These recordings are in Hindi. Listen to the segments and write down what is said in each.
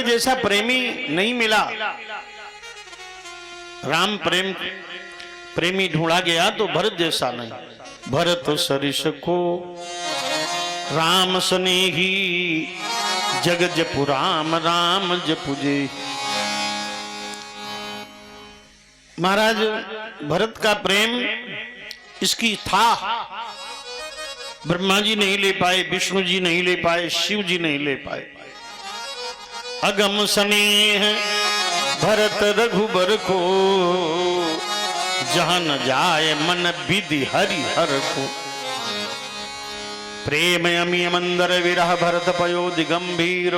जैसा प्रेमी नहीं मिला। राम प्रेमी ढूंढा गया तो भरत जैसा नहीं। भरत सरिस को राम स्नेही, जग जपु राम राम जपुजे। महाराज भरत का प्रेम इसकी था, ब्रह्मा जी नहीं ले पाए, विष्णु जी नहीं ले पाए, शिव जी नहीं ले पाए। अगम स्नेह भरत रघुबर को, जहां न जाए मन विधि हरि हर को। प्रेम अमी मंदर विरह भरत पयो दिगंभीर,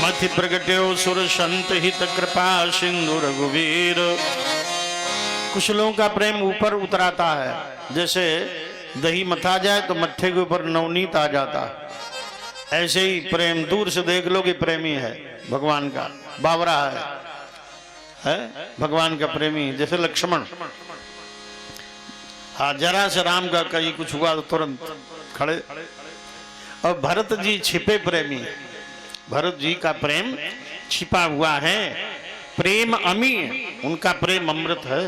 मथि प्रगट्यो सुर संत हित कृपा सिंधु रघुवीर। कुछ लोगों का प्रेम ऊपर उतराता है, जैसे दही मथा जाए तो मट्ठे के ऊपर नवनीत आ जाता है। ऐसे ही प्रेम दूर से देख लो कि प्रेमी है भगवान का, बावरा है भगवान का प्रेमी। जैसे लक्ष्मण, हाँ जरा से राम का कहीं कुछ हुआ तो तुरंत खड़े। और भरत जी छिपे प्रेमी, भरत जी का प्रेम छिपा हुआ है। प्रेम अमी, उनका प्रेम अमृत है।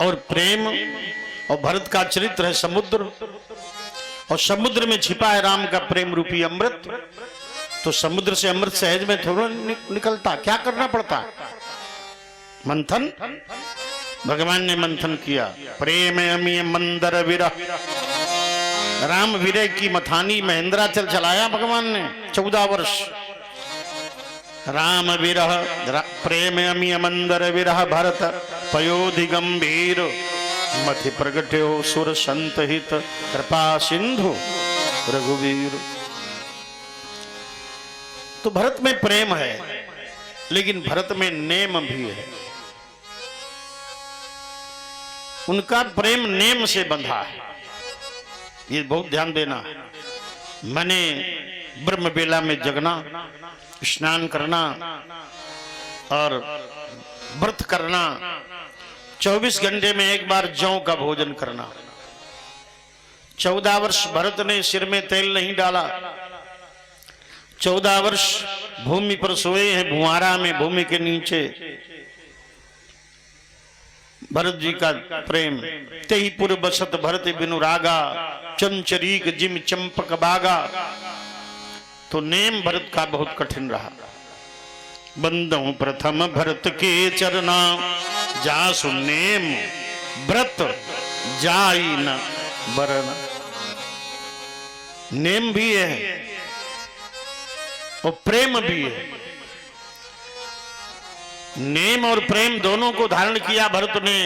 और प्रेम और भरत का चरित्र है समुद्र, और समुद्र में छिपा है राम का प्रेम रूपी अमृत। तो समुद्र से अमृत सहज में थोड़ा निकलता, क्या करना पड़ता? मंथन। भगवान ने मंथन किया। प्रेम अमी मंदर विरह, राम विरह की मथानी महेंद्राचल चलाया भगवान ने 14 वर्ष। राम विरह प्रेम अमी मंदर विरह भरत पयोधि गंभीर, मथि प्रगट्यो सुर संत हित कृपा सिंधु रघुवीर। तो भरत में प्रेम है, लेकिन भरत में नेम भी है। उनका प्रेम नेम से बंधा है, ये बहुत ध्यान देना। मैंने ब्रह्म बेला में जगना, स्नान करना और व्रत करना, 24 घंटे में एक बार जौ का भोजन करना। 14 वर्ष भरत ने सिर में तेल नहीं डाला। 14 वर्ष भूमि पर सोए हैं, भुआरा में, भूमि के नीचे। भरत जी का प्रेम। तेहि पुर बसत भरत बिनु रागा, चंचरीक जिम चंपक बागा। तो नेम भरत का बहुत कठिन रहा। बंदो प्रथम भरत के चरना, जासु नेम व्रत जाई न बरन। नेम भी है और प्रेम भी है। नेम और प्रेम दोनों को धारण किया भरत ने।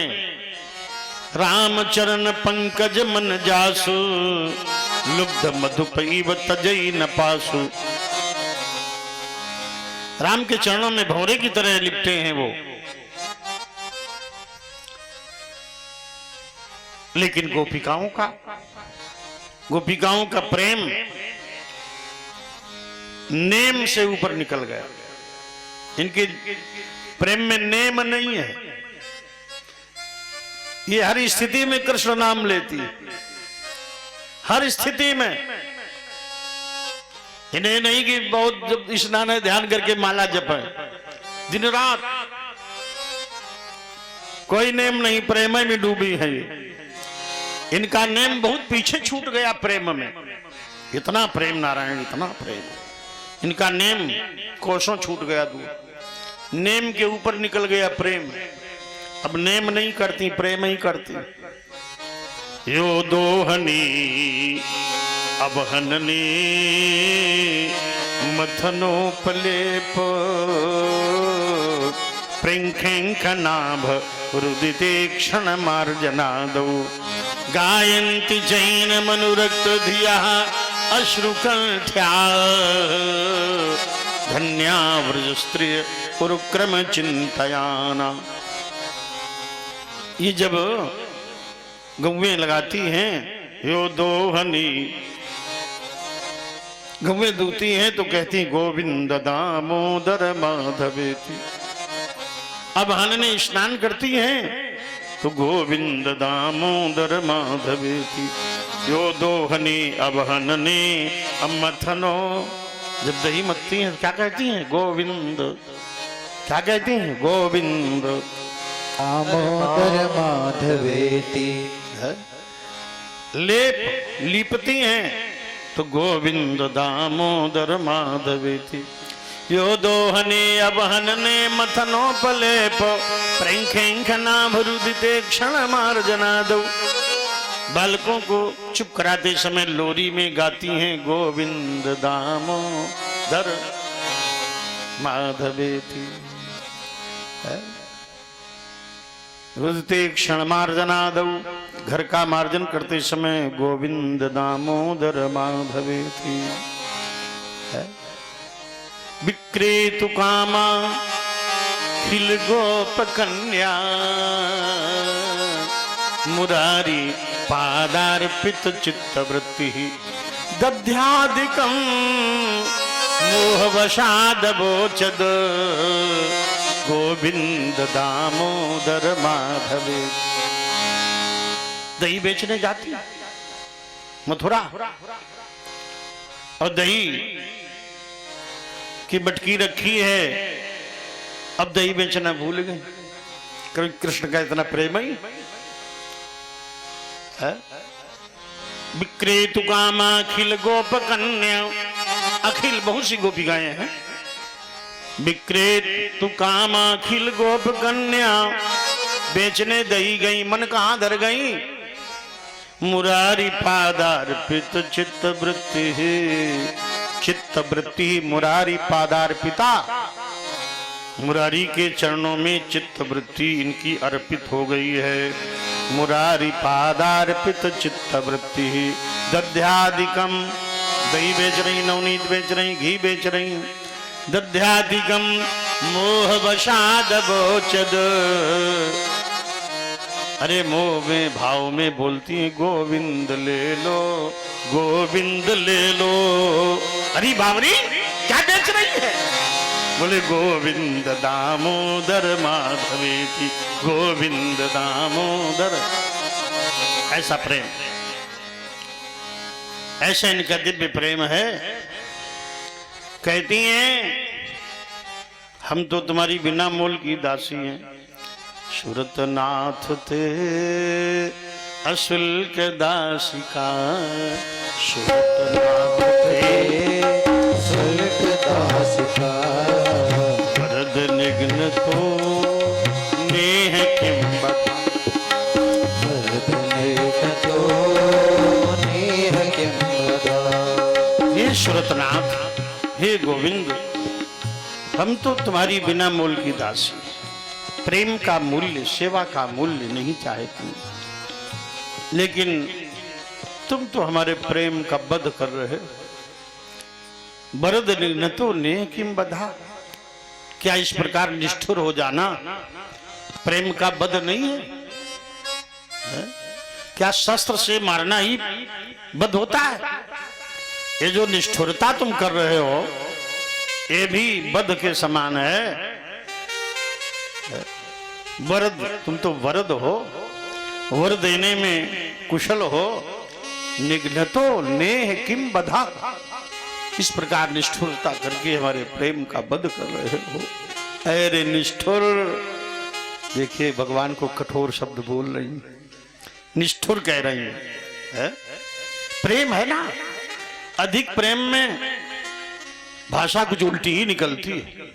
राम चरण पंकज मन जासु, लुब्ध मधुपैव तजई न पासु। राम के चरणों में भौरे की तरह लिपटे हैं वो। लेकिन गोपिकाओं का प्रेम नेम से ऊपर निकल गया। इनके प्रेम में नेम नहीं है। ये हर स्थिति में कृष्ण नाम लेती है, हर स्थिति में। इन्हें नहीं कि बहुत जब स्नान है ध्यान करके माला जपे, दिन रात कोई नेम नहीं, प्रेम में डूबी है ये। इनका नेम बहुत पीछे छूट गया प्रेम में। इतना प्रेम नारायण, इतना प्रेम, इनका नेम कोसों छूट गया दूर। नेम के ऊपर निकल गया प्रेम। अब नेम नहीं करती, प्रेम ही करती। यो दोहनी अब हननी, मथनोपलेप प्रिंखेंखनाभ रुदिते क्षण मार्जनादौ। गायन्ति जैन मनुरक्त धिया अश्रुकंठ्या, धन्या व्रज स्त्रिय पुरुक्रम चिंतयाना। ये जब गौवें लगाती हैं, यो दोहनी गौवें दूती हैं तो कहती गोविंद दामोदर माधवेति। अब हनने स्नान करती हैं तो गोविंद दामोदर माधवेति यो दोहनी अबहनने अमथनो। जब दही मथती हैं क्या कहती हैं? गोविंद। क्या कहती हैं? गोविंद दामोदर माधवेति। लीपती हैं तो गोविंद दामोदर माधवेति यो दोहने अबहनने मथनोपलेप प्रैंखेंखनाभरुदिते क्षण मार्जनादौ। बालकों को चुप कराते समय लोरी में गाती हैं गोविंद दामोदर माधवेति। रुदिते क्षण मार्जनादौ, घर का मार्जन करते समय गोविंद दामोदर माधवेति। विक्रेतु कामा खिल गोप कन्या मुरारी पादार्पित चित्तवृत्ति दध्यादिकं मोहवशादवोचद गोविंद दामोदर माधवे। दही बेचने जाती मथुरा और दही की मटकी रखी है, अब दही बेचना भूल गए। कभी कृष्ण का इतना प्रेम ही है। विक्रेतु कामा अखिल गोप कन्या, अखिल बहुत सी गोपिकाएं हैं। विक्रेतु कामा अखिल गोप कन्या, बेचने दही गई मन कहां धर गई। मुरारी पादार्पित चित्त वृत्ति, चित्त वृत्ति मुरारी पादार्पिता, मुरारी के चरणों में चित्त वृत्ति इनकी अर्पित हो गई है। मुरारी पादार्पित चित्त वृत्ति दध्यादिकम, दही बेच रही, नवनीत बेच रही, घी बेच रही। दध्यादिकम मोह वशाद बोचद, अरे मोह में भाव में बोलती है गोविंद ले लो, गोविंद ले लो। अरे बावरी क्या बेच रही है? बोले गोविंद दामोदर माधवेति, गोविंद दामोदर। ऐसा प्रेम, ऐसा इनका दिव्य प्रेम है। कहती हैं हम तो तुम्हारी बिना मोल की दासी हैं। सुरत नाथ थे अशुल्क दासिका, सुरत नाथ थे शुल्क दासिका। वरद निघ्न तो नेह किम बता, वरद निघ्न तो नेह किम बता। हे सुरतनाथ, हे गोविंद, हम तो तुम्हारी बिना मोल की दासी, प्रेम का मूल्य, सेवा का मूल्य नहीं चाहती, लेकिन तुम तो हमारे प्रेम का वध कर रहे हो। वरद निघ्न तो नेह किम बधा, क्या इस प्रकार निष्ठुर हो जाना प्रेम का वध नहीं है? क्या शस्त्र से मारना ही वध होता है? ये जो निष्ठुरता तुम कर रहे हो ये भी वध के समान है। वरद, तुम तो वरद हो, वर देने में कुशल हो। निघ्नतो नेह किम बधा, इस प्रकार निष्ठुरता करके हमारे प्रेम का वध कर रहे हो। अरे निष्ठुर, देखिए भगवान को कठोर शब्द बोल रही है, निष्ठुर कह रही है। प्रेम है ना, अधिक प्रेम में भाषा कुछ उल्टी ही निकलती है।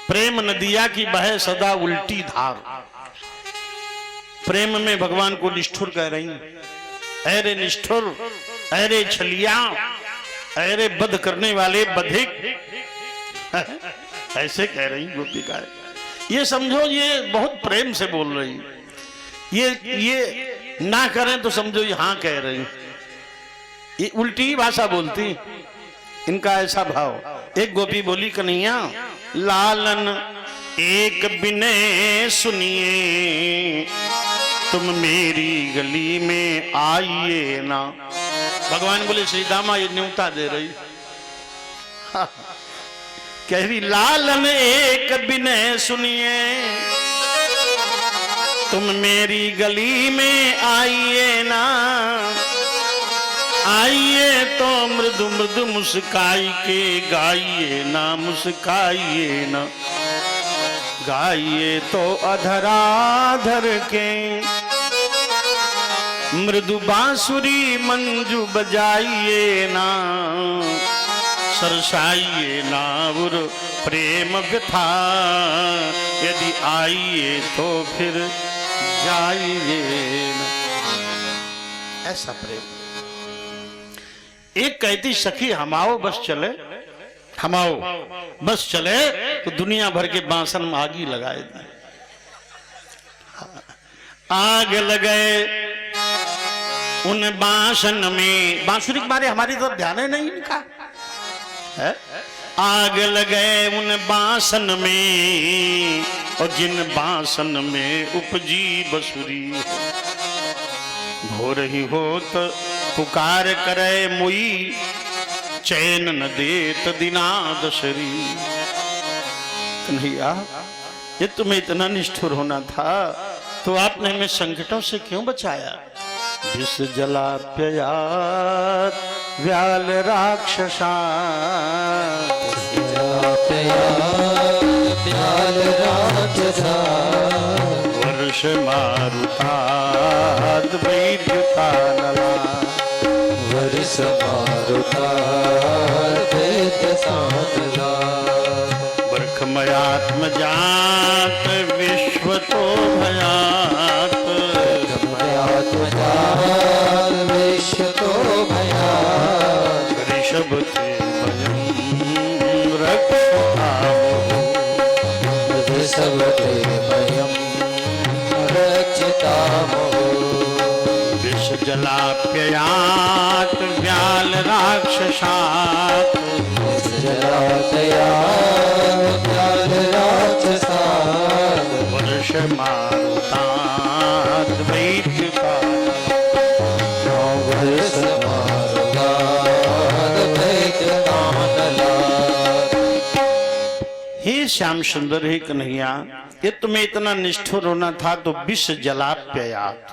प्रेम नदिया की बहे सदा उल्टी धार, प्रेम में भगवान को निष्ठुर कह रही है। अरे निष्ठुर, अरे छलिया, अरे वध करने वाले बधिक, ऐसे कह रही गोपिका। ये समझो ये बहुत प्रेम से बोल रही, ये ना करें तो समझो ये हाँ कह रही, ये उल्टी ही भाषा बोलती, इनका ऐसा भाव। एक गोपी बोली कन्हैया लालन एक बिने सुनिए, तुम मेरी गली में आइए ना। भगवान बोले श्रीदामा ये न्योता दे रही, कह रही लालन एक बिने सुनिए, तुम मेरी गली में आइए ना, आइए तो मृदु मृदु मुस्काई के गाइए ना, मुस्काइए ना, गाइए तो अधराधर के मृदु बांसुरी मंजू बजाइए ना, सरसाइए ना उर प्रेम व्यथा, यदि आइए तो फिर जाइए ना। ऐसा प्रेम। एक कहती सखी हम आओ बस चले, हम आओ बस चले, तो दुनिया भर के बांसन में आग ही लगाए दी। आग लगाए उन बांसन में, बांसुरी के बारे हमारी तरफ ध्यान है नहीं इनका है? आग लगे उन बांसन में, और जिन बांसन में उपजी बसुरी, भोर ही होत पुकार करे मुई, चैन न देत दिना दशरी। कन्हैया ये तुम्हें इतना निष्ठुर होना था तो आपने हमें संकटों से क्यों बचाया? विष जलाप्ययात व्याल राक्षसा, व्याल राक्षसा, वर्ष मारुताद वैद्युतानला, वर्ष मारुताद वैद्युतानला, बर्खमयात्मजात विश्व तो भयात, विश्व तो भयात, ऋषभ ते भयं रक्षतामो, ऋषभ ते भयं रक्षतामो, विष जलाप्ययात व्याल राक्षसात्, विष जलाप्ययात व्याल राक्षसात्, वर्ष मारुतात् वैद्युतानला, वर्ष मारुतात् वैद्युतानला। हे श्याम सुंदर, हे कन्हैया, ये तुम्हें इतना निष्ठुर होना था तो विष जलाप्ययात,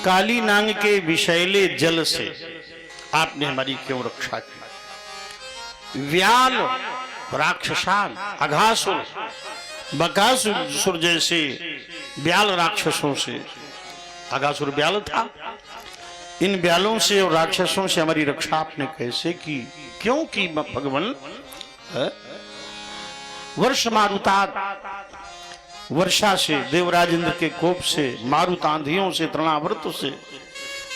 काली नांग के विषैले जल से आपने हमारी क्यों रक्षा की? व्याल राक्षसान, अघासुर बकासुर जैसे व्याल राक्षसों से, अघासुर व्याल था, इन व्यालों से और राक्षसों से हमारी रक्षा आपने कैसे की? क्यों की भगवान? वर्ष मारुतात, वर्षा से, देवराज इंद्र के कोप से, मारुत आंधियों से, तृणावर्त से,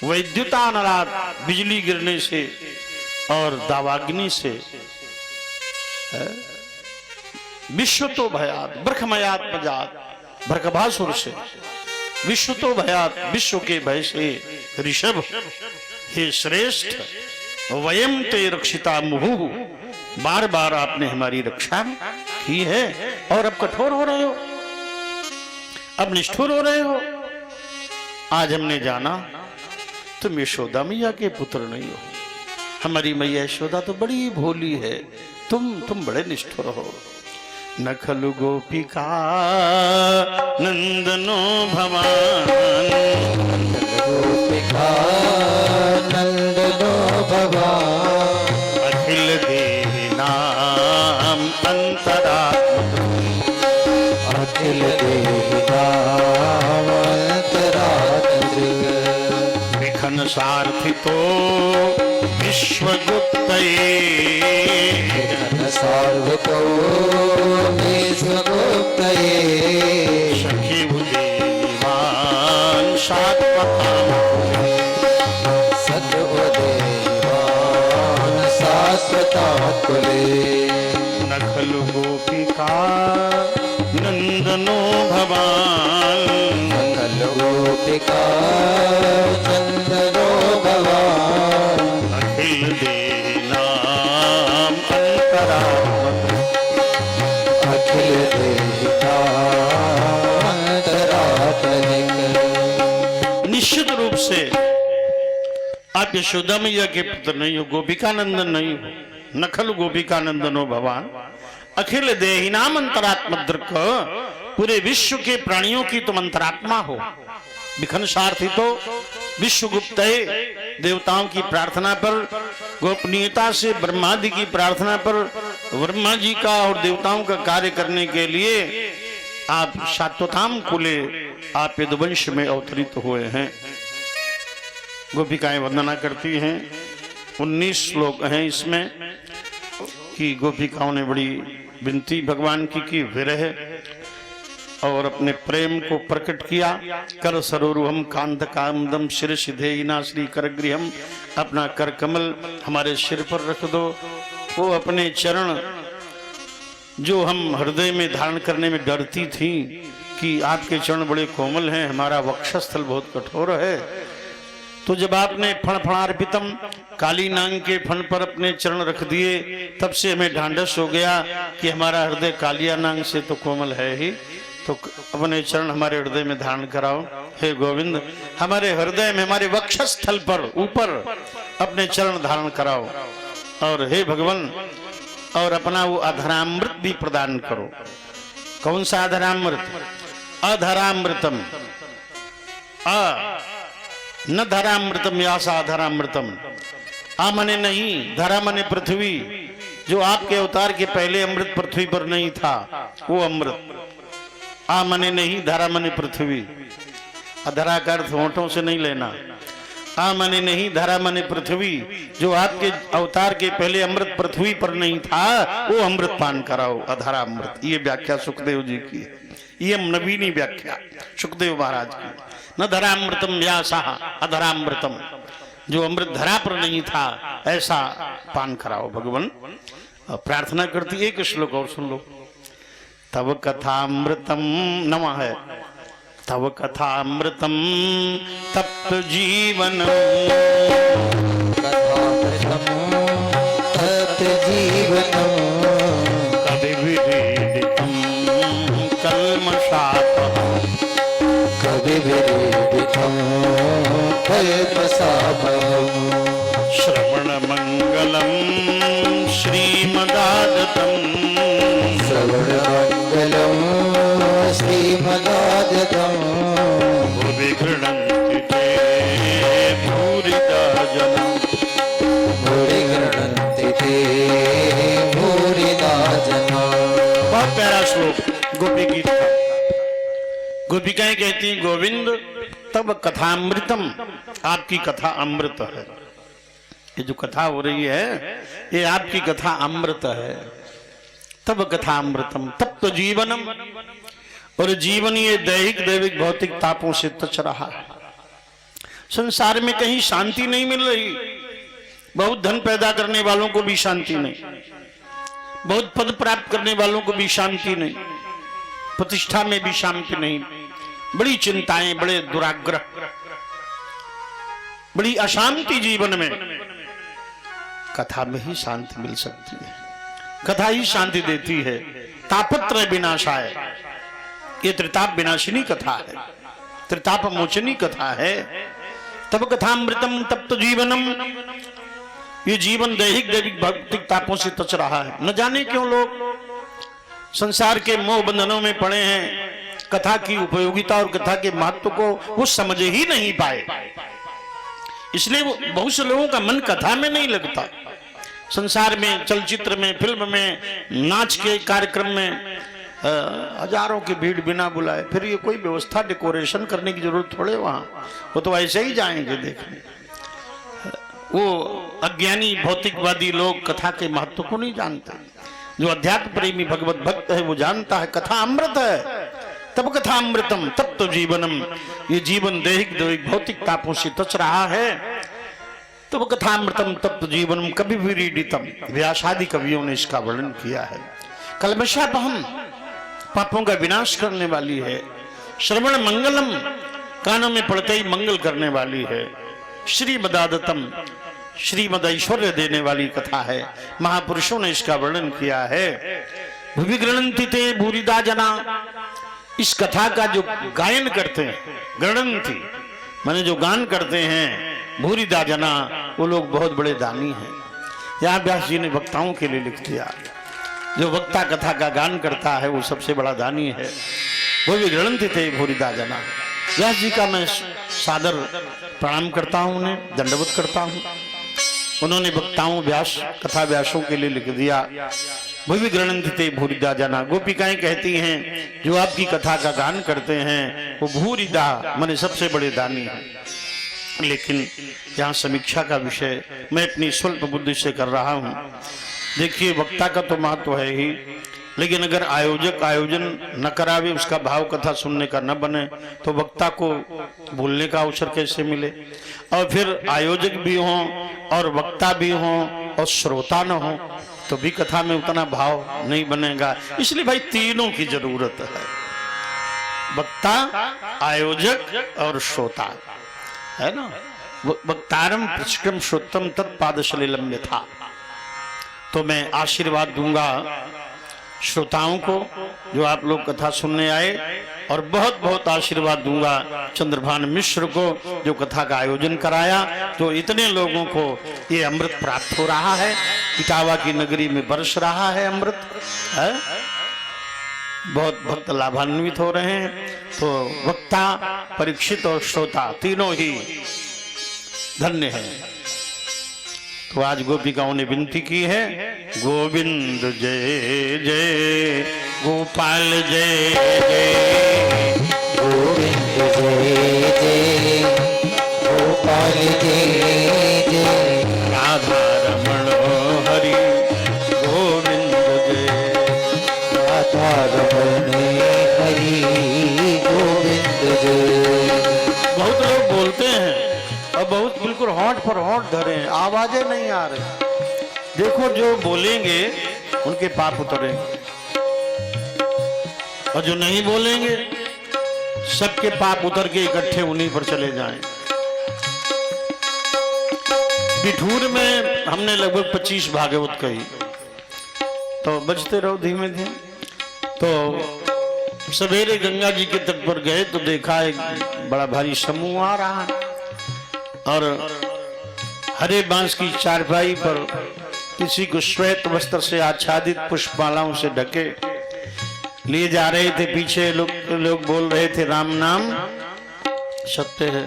वैद्युतानलाद बिजली गिरने से, और दावाग्नि से, विश्व तो भयात ब्रह्मयात मजात, भ्रकभासुर से, विश्व तो भयात, विश्व के भय से, ऋषभ हे श्रेष्ठ, वयम ते रक्षिता मुहु, बार बार आपने हमारी रक्षा की है, और अब कठोर हो रहे हो, अब निष्ठुर हो रहे हो। आज हमने जाना तुम यशोदा मैया के पुत्र नहीं हो। हमारी मैया यशोदा तो बड़ी भोली है, तुम बड़े निष्ठुर हो। न खलु गोपिका नंदनो भवान, गोपिका नंदनो भवान, अखिल देवी नाम अंतरात्मा, अखिल देवी नाम अंतरात्मा, विखन सारथि तो विश्वगुप्तये, सार्वतो विश्वगुप्तये, सखी उदेवान सात्वताम, सत्वदेवान शाश्वतात्मले, न खलु गोपिका नंदनो भवान, खलु गोपिका नंदनो भवान, अखिल देनाम अंतरात्मा, अखिल देवता अंतरात्मनिक। निश्चित रूप से आप यशोदा मैया के पुत्र नहीं हो, गोपिकानंदन नहीं हो। नखल गोपिकानंदनो भगवान, अखिल देहिनाम अंतरात्मद्रक, पूरे विश्व के प्राणियों की तुम अंतरात्मा हो। विखन सारथी तो विश्वगुप्त देवताओं की प्रार्थना पर, गोपनीयता से ब्रह्मादि की प्रार्थना पर, ब्रह्मा जी का और देवताओं का कार्य करने के लिए आप सात्वताम कुले आप यदुवंश में अवतरित हुए हैं। गोपिकाएं वंदना करती हैं। 19 श्लोक हैं इसमें कि गोपिकाओं ने बड़ी विनती भगवान की विरह और अपने प्रेम को प्रकट किया। कर सरोरुहम कांत कामदम शिर सिधेना श्री कर गृहम, अपना कर कमल हमारे सिर पर रख दो। वो अपने चरण जो हम हृदय में धारण करने में डरती थी कि आपके चरण बड़े कोमल हैं, हमारा वक्षस्थल बहुत कठोर है, तो जब आपने फणफणार्पितम काली नांग के फण पर अपने चरण रख दिए, तब से हमें ढांढस हो गया कि हमारा हृदय कालिया नांग से तो कोमल है ही, तो अपने चरण हमारे हृदय में धारण कराओ। हे गोविंद, हमारे हृदय में हमारे वक्षस्थल पर ऊपर अपने चरण धारण कराओ। और हे भगवान, और अपना वो अधरामृत भी प्रदान करो। कौन सा अधरामृत? अधरामृतम, न धरामृतम यासा अधरामृतम। मने नहीं, धरा मने पृथ्वी, जो आपके अवतार के पहले अमृत पृथ्वी पर नहीं था, वो अमृत। मने नहीं, धरा मने पृथ्वी। अधरा का अर्थ होंठों से नहीं लेना। मने नहीं, धरा मने पृथ्वी, जो आपके अवतार के पहले अमृत पृथ्वी पर नहीं था, वो अमृत पान कराओ, अधरा अमृत। ये व्याख्या सुखदेव जी की है, ये नवीनी व्याख्या सुखदेव महाराज की। न धरामृतम व्यासा अधरामृतम, जो अमृत धरा पर नहीं था ऐसा पान कराओ भगवान। प्रार्थना करती। एक श्लोक और सुन लो। तव कथामृतम नमः है, तव कथामृतम तप्त जीवनम, कथामृतम तप्त जीवनम, कवि विदितम कल्मषापहम्, कवि विदितम कल्मषापहम्, श्रवण मंगलम श्रीमदादतम, श्रवण मंगलम श्रीमदादतम, भुवि गृह्णन्ति ते भूरिदा जनम्, भूरि गृह्णन्ति ते भूरिदा जनाः। बहुत प्यारा श्लोक गोपी गीत का। गोपिकाएं कहती हैं, गोविंद तब कथामृतम, आपकी कथा अमृत है। ये जो कथा हो रही है, ये आपकी कथा अमृत है। तब कथा अमृतम तब तो जीवनम, और जीवन ये दैहिक दैविक भौतिक तापों से तच रहा है। संसार में कहीं शांति नहीं मिल रही। बहुत धन पैदा करने वालों को भी शांति नहीं, बहुत पद प्राप्त करने वालों को भी शांति नहीं, प्रतिष्ठा में भी शांति नहीं। बड़ी चिंताएं, बड़े दुराग्रह, बड़ी अशांति जीवन में। कथा में ही शांति मिल सकती है, कथा ही शांति देती है। तापत्रय विनाशाय, ये त्रिताप विनाशिनी कथा है, त्रिताप मोचनी कथा है। तब कथामृतम तब तो जीवनम, ये जीवन दैहिक दैविक भौतिक तापों से तच रहा है। न जाने क्यों लोग संसार के मोह बंधनों में पड़े हैं। कथा की उपयोगिता और कथा के महत्व को वो समझ ही नहीं पाए, इसलिए बहुत से लोगों का मन कथा में नहीं लगता। संसार में, चलचित्र में, फिल्म में, नाच के कार्यक्रम में हजारों की भीड़ बिना बुलाए, फिर ये कोई व्यवस्था डेकोरेशन करने की जरूरत थोड़े वहां, वो तो ऐसे ही जाएंगे देखने। वो अज्ञानी भौतिकवादी लोग कथा के महत्व को नहीं जानते। जो अध्यात्म प्रेमी भगवत भक्त है वो जानता है कथा अमृत है। तब कथा अमृतम तब तो जीवनम, ये जीवन दैहिक दैविक भौतिक तापों से तच रहा है। तब कथा अमृतम तब तो जीवनम कभी विरीडितम, व्यासादि कवियों ने इसका वर्णन किया है। कल्मषापहम्, पापों का विनाश करने वाली है। श्रवण मंगलम, कानों में पड़ते ही मंगल करने वाली है। श्रीमदादतम, श्रीमद ऐश्वर्य देने वाली कथा है। महापुरुषों ने इसका वर्णन किया है। भुवि गृह्णन्ति ते भूरिदा जना, इस कथा का जो गायन करते हैं, गृह्णन्ति माने जो गान करते हैं, भूरिदा जना, वो लोग बहुत बड़े दानी हैं। यहाँ व्यास जी ने वक्ताओं के लिए लिख दिया, जो वक्ता कथा का गान करता है वो सबसे बड़ा दानी है। वो भी गृणंति थे भूरिदा जना। व्यास जी का मैं सादर प्रणाम करता हूँ, उन्हें दंडवत करता हूँ। उन्होंने वक्ताओं व्यास कथा व्यासों के लिए लिख दिया, वो भी गृणंति थे भूरिदा जना। गोपिकाएं कहती हैं जो आपकी कथा का गान करते हैं वो भूरिदा माने सबसे बड़े दानी हैं। लेकिन यहाँ समीक्षा का विषय मैं अपनी स्वल्प बुद्धि से कर रहा हूँ। देखिए वक्ता का तो महत्व है ही, लेकिन अगर आयोजक आयोजन न करावे, उसका भाव कथा सुनने का न बने, तो वक्ता को बोलने का अवसर कैसे मिले। और फिर आयोजक भी हों और वक्ता भी हों और श्रोता न हो तो भी कथा में उतना भाव नहीं बनेगा। इसलिए भाई तीनों की जरूरत है, वक्ता, आयोजक और श्रोता, है ना। वक्तारम पृष्ठम श्रोतम तत्पादशलीलम यथा। तो मैं आशीर्वाद दूंगा श्रोताओं को जो आप लोग कथा सुनने आए, और बहुत बहुत आशीर्वाद दूंगा चंद्रभान मिश्र को जो कथा का आयोजन कराया। तो इतने लोगों को ये अमृत प्राप्त हो रहा है, इटावा की नगरी में बरस रहा है अमृत, है? बहुत भक्त लाभान्वित हो रहे हैं। तो वक्ता, परीक्षित और श्रोता तीनों ही धन्य हैं। तो आज गोपिकाओं ने विनती की है, गोविंद जय जय गोपाल जय जय, गोविंद जय जय गोपाल जय जय, राधा रमण हरि गोविंद जय, राधा रमण हरि गोविंद जय। बहुत लोग बोलते हैं और बहुत बिल्कुल होंठ पर होंठ धरे, आवाजें नहीं आ रही। देखो जो बोलेंगे उनके पाप उतरेंगे, और जो नहीं बोलेंगे सबके पाप उतर के इकट्ठे उन्हीं पर चले जाएं। बिठूर में हमने लगभग 25 भागवत कही, तो बजते रहो धीमे धीमे। तो सवेरे गंगा जी के तट पर गए तो देखा एक बड़ा भारी समूह आ रहा है, और हरे बांस की चारपाई पर किसी को श्वेत वस्त्र से आच्छादित पुष्पमालाओं से ढके लिए जा रहे थे। पीछे लोग बोल रहे थे राम नाम सत्य है।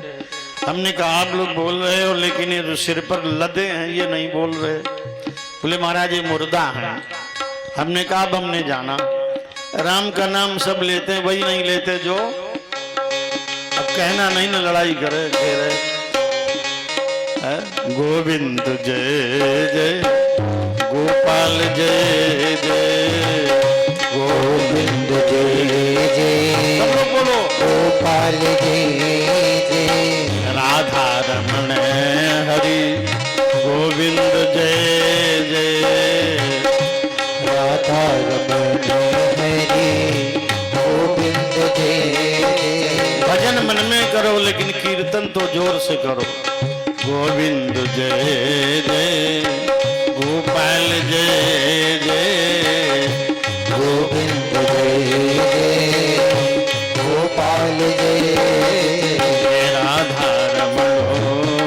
हमने कहा आप लोग बोल रहे हो, लेकिन ये जो सिर पर लदे हैं ये नहीं बोल रहे। बोले महाराज ये मुर्दा है। हमने कहा अब हमने जाना, राम का नाम सब लेते हैं, वही नहीं लेते जो अब कहना नहीं ना लड़ाई करे कह रहे। गोविंद जय जय गोपाल जय जय, गोविंद जय जय सब लोग बोलो गोपाल जय जय, राधा रमण हरि गोविंद जय जय, राधा रमण हरि गोविंद जय जय। भजन मन में करो लेकिन कीर्तन तो जोर से करो। गोविंद जय जय गोपाल जय जय, गोविंद जय जय गोपाल जय जय, राधा रमण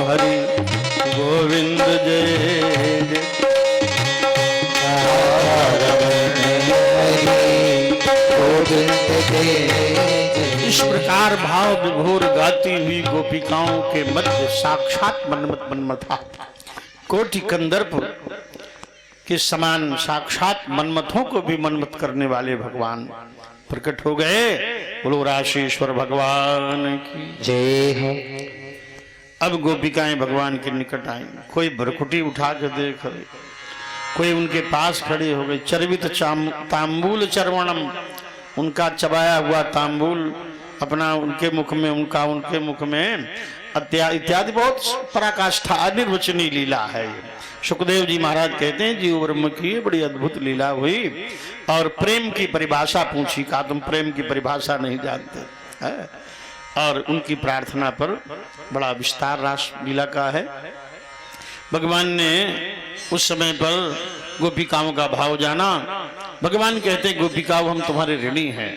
हरि गोविंद जय जय, राधा रमण हरि गोविंद जय जय। इस प्रकार भाव विभोर गाती हुई गोपिकाओं के मध्य साक्षात मनमत मन्मथा कोटि कंदर्प के समान साक्षात मनमथों को भी मनमत करने वाले भगवान प्रकट हो गए। बोलो राशेश्वर भगवान की जय हो। अब गोपिकाएं भगवान के निकट आई, कोई भरकुटी उठा के देख रहे, कोई उनके पास खड़े हो गए। चर्वित तांबूल चर्वणम, उनका चबाया हुआ तांबूल अपना उनके मुख में, उनका उनके मुख में इत्यादि बहुत पराकाष्ठा अनिर्वचनीय लीला है। सुखदेव जी महाराज कहते हैं जीव ब्रह्म की बड़ी अद्भुत लीला हुई, और प्रेम की परिभाषा पूछी, कहा तुम प्रेम की परिभाषा नहीं जानते है? और उनकी प्रार्थना पर बड़ा विस्तार रास लीला का है। भगवान ने उस समय पर गोपिकाओं का भाव जाना। भगवान कहते गोपिकाओं हम तुम्हारे ऋणी हैं,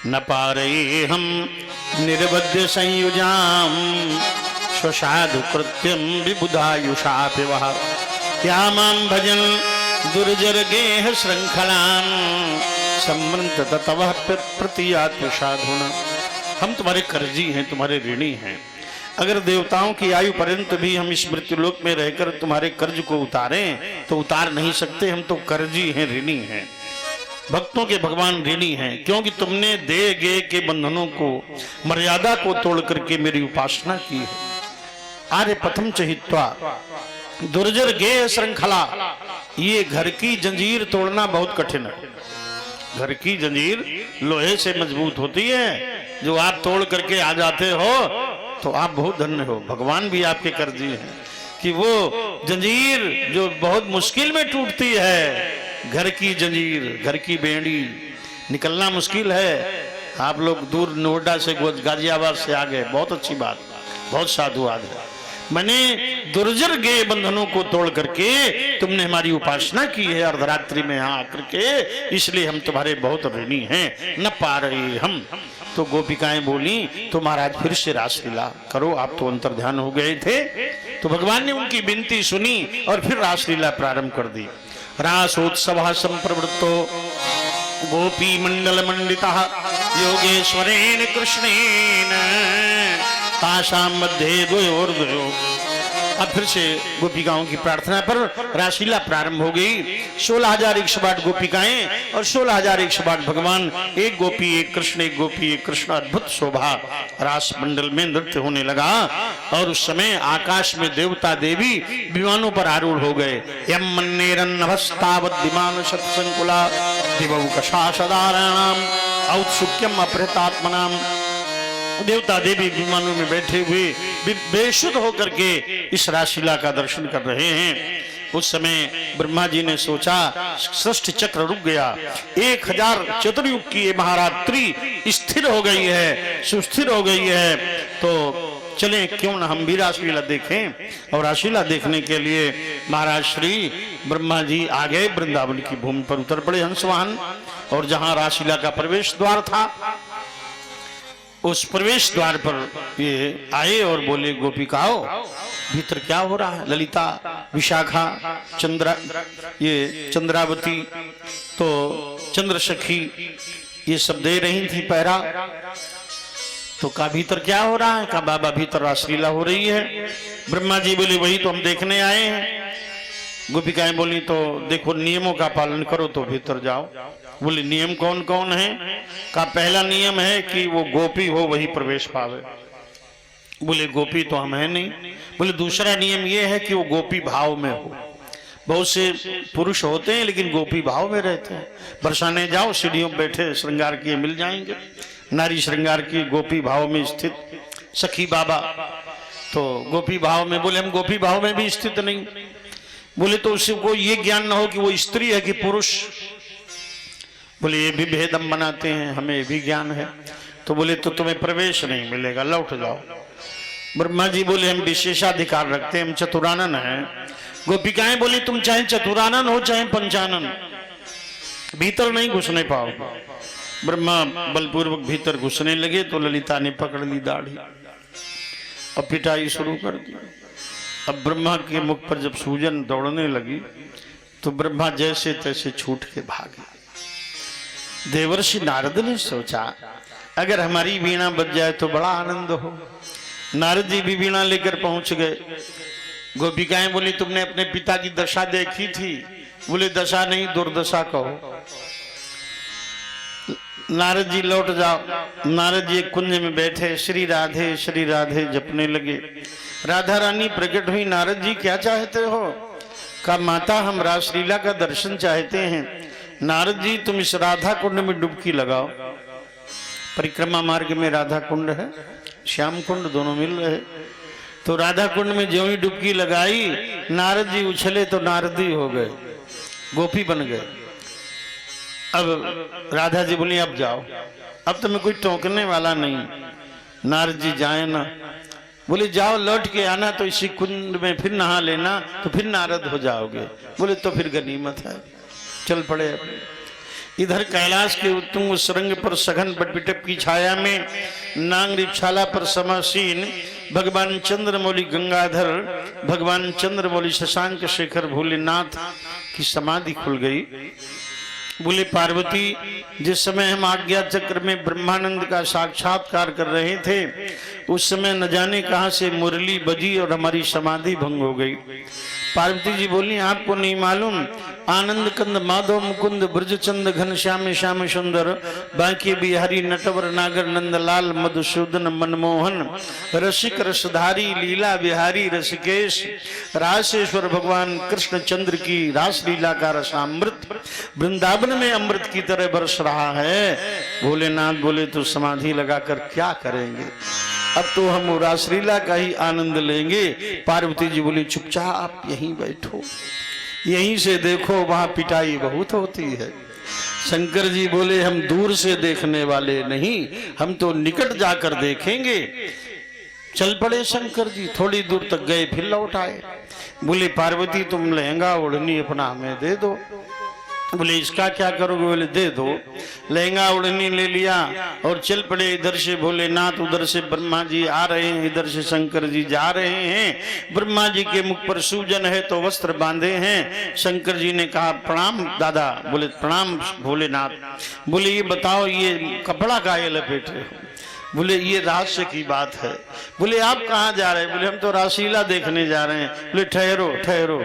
न पारे हम निर्बद्ध संयुजाम स्वसाधु कृत्यम विबुधायुषापि वह, क्या माम भजन दुर्जर गेह श्रृंखलाम सम्मृत ततव प्रतियात साधुना। हम तुम्हारे कर्जी हैं, तुम्हारे ऋणी हैं। अगर देवताओं की आयु पर्यंत भी हम इस मृत्युलोक में रहकर तुम्हारे कर्ज को उतारें तो उतार नहीं सकते। हम तो कर्जी हैं, ऋणी हैं। भक्तों के भगवान ऋणी हैं, क्योंकि तुमने दे गे के बंधनों को, मर्यादा को तोड़ करके मेरी उपासना की है। आर्य पथम चहित्वा दुर्जर गे श्रृंखला। ये घर की जंजीर तोड़ना बहुत कठिन है। घर की जंजीर लोहे से मजबूत होती है, जो आप तोड़ करके आ जाते हो तो आप बहुत धन्य हो। भगवान भी आपके कर्जी हैं कि वो जंजीर जो बहुत मुश्किल में टूटती है, घर की जंजीर, घर की बेड़ी निकलना मुश्किल है। आप लोग दूर नोएडा से गाजियाबाद से आ गए, बहुत अच्छी बात, बहुत साधुवाद है। मैंने दुर्जर गे बंधनों को तोड़ करके तुमने हमारी उपासना की है अर्धरात्रि में यहाँ आकर के, इसलिए हम तुम्हारे बहुत ऋणी हैं, न पा रहे हम। तो गोपिकाएं बोली तो महाराज फिर से रासलीला करो, आप तो अंतर्ध्यान हो गए थे। तो भगवान ने उनकी विनती सुनी और फिर रासलीला प्रारंभ कर दी। रासोत्सव संप्रवृत्तो गोपी मंडल मंडिता योगेश्वरेण कृष्णेन तासाम मध्य द्वयोर्द्वयो। अब फिर से गोपिकाओं की प्रार्थना पर रासलीला प्रारंभ हो गई। 16,108 गोपिकाएं और 16,108 भगवान, एक गोपी एक कृष्ण, एक गोपी एक कृष्ण। अद्भुत शोभा रास मंडल में नृत्य होने लगा। और उस समय आकाश में देवता देवी विमानों पर आरूढ़ हो गए। यम मन्नेरन्नभस्तावद् विमान शतसंकुला दिवौकशा सदाराणाम औत्सुक्यम अपहृतात्मनाम। देवता देवी विमानों में बैठे हुए बेसुध होकर के इस रासलीला का दर्शन कर रहे हैं। उस समय ब्रह्मा जी ने सोचा सृष्टि चक्र रुक गया, 1000 चतुर्युग की ये महारात्रि स्थिर हो गई है, सुस्थिर हो गई है। तो चले क्यों न हम भी रासलीला देखें। और रासलीला देखने के लिए महाराज श्री ब्रह्मा जी आ गए, वृंदावन की भूमि पर उतर पड़े हंसवाहन। और जहां रासलीला का प्रवेश द्वार था, उस प्रवेश द्वार पर ये आए और बोले गोपिकाओं भीतर क्या हो रहा है। ललिता, विशाखा, ये चंद्रावती, तो चंद्रसखी ये सब दे रही थी पहरा। तो का भीतर क्या हो रहा है। का बाबा भीतर रासलीला हो रही है। ब्रह्मा जी बोले वही तो हम देखने आए हैं। गोपिकाएं बोली तो देखो नियमों का पालन करो तो भीतर जाओ। बोले नियम कौन कौन है। का पहला नियम है कि वो गोपी हो वही प्रवेश पावे। बोले गोपी तो हम है नहीं। बोले दूसरा नियम ये है कि वो गोपी भाव में हो। बहुत से पुरुष होते हैं लेकिन गोपी भाव में रहते हैं। बरसाने जाओ, सीढ़ियों पर बैठे श्रृंगार किए मिल जाएंगे, नारी श्रृंगार की गोपी भाव में स्थित सखी बाबा। तो गोपी भाव में, बोले हम गोपी भाव में भी स्थित नहीं। बोले तो उसे को ये ज्ञान ना हो कि वो स्त्री है कि पुरुष। बोले ये भी भेद हम बनाते हैं, हमें भी ज्ञान है। तो बोले तो तुम्हें प्रवेश नहीं मिलेगा, लौट जाओ। ब्रह्मा जी बोले हम विशेषाधिकार रखते हैं, हम चतुरानन हैं। गोपिकाएं बोली तुम चाहे चतुरानन हो चाहे पंचानन, भीतर नहीं घुसने पाओ। ब्रह्मा बलपूर्वक भीतर घुसने लगे तो ललिता ने पकड़ ली दाढ़ी और पिटाई शुरू कर दी। अब ब्रह्मा के मुख पर जब सूजन दौड़ने लगी तो ब्रह्मा जैसे तैसे छूट के भागे। देवर्षि नारद ने सोचा अगर हमारी वीणा बज जाए तो बड़ा आनंद हो। नारद जी भी वीणा लेकर पहुंच गए। गोपिकाएं बोली तुमने अपने पिता की दशा देखी थी। बोले दशा नहीं दुर्दशा कहो। नारद जी लौट जाओ। नारद जी कुंज में बैठे श्री राधे जपने लगे। राधा रानी प्रकट हुई। नारद जी क्या चाहते हो। कहा माता हम रासलीला का दर्शन चाहते हैं। नारद जी तुम इस राधा कुंड में डुबकी लगाओ। परिक्रमा मार्ग में राधा कुंड है, श्याम कुंड दोनों मिल रहे। तो राधा कुंड में ज्यों ही डुबकी लगाई नारद जी उछले तो नारदी हो गए, गोपी बन गए। अब राधा जी बोली अब जाओ, अब तुम्हें कोई टोकने वाला नहीं। नारद जी जाए ना। बोले जाओ लौट के आना तो इसी कुंड में फिर नहा लेना तो फिर नारद हो जाओगे। बोले तो फिर गनीमत है। चल पड़े। इधर कैलाश के उत्तुंग सुरंग पर सघन बटबिटप की छाया में नांग रिपशाला पर समासीन भगवान चंद्रमौली गंगाधर, भगवान चंद्रमौली शशांक शेखर भोलेनाथ की समाधि खुल गई। बोले पार्वती, जिस समय हम आज्ञा चक्र में ब्रह्मानंद का साक्षात्कार कर रहे थे उस समय न जाने कहां से मुरली बजी और हमारी समाधि भंग हो गई। पार्वती जी बोली, आपको नहीं मालूम, आनंद कंद माधव मुकुंद ब्रजचंद घन श्याम श्याम सुंदर बांके बिहारी नटवर नागर नंद लाल मधुसूदन मनमोहन रसिक रसधारी लीला बिहारी रसिकेश रासेश्वर भगवान कृष्ण चंद्र की रास लीला का रसामृत वृंदावन में अमृत की तरह बरस रहा है। भोलेनाथ बोले, तो समाधि लगाकर क्या करेंगे, अब तो हम रासलीला का ही आनंद लेंगे। पार्वती जी बोली, चुपचाप आप यहीं बैठो, यहीं से देखो, वहां पिटाई बहुत होती है। शंकर जी बोले, हम दूर से देखने वाले नहीं, हम तो निकट जाकर देखेंगे। चल पड़े शंकर जी, थोड़ी दूर तक गए, फिर लौट आए। बोले, पार्वती तुम लहंगा ओढ़नी अपना हमें दे दो। बोले, इसका क्या करोगे? बोले, दे दो। लहंगा ओढ़नी ले लिया और चल पड़े। इधर से भोलेनाथ, उधर से ब्रह्मा जी आ रहे हैं, इधर से शंकर जी जा रहे हैं। ब्रह्मा जी के मुख पर सूजन है तो वस्त्र बांधे हैं। शंकर जी ने कहा, प्रणाम दादा। बोले, प्रणाम भोलेनाथ। बोले, ये बताओ, ये कपड़ा काहे लपेटे हो? बोले, ये रहस्य की बात है। बोले, आप कहाँ जा रहे हैं? बोले, हम तो रासलीला देखने जा रहे हैं। बोले, ठहरो ठहरो,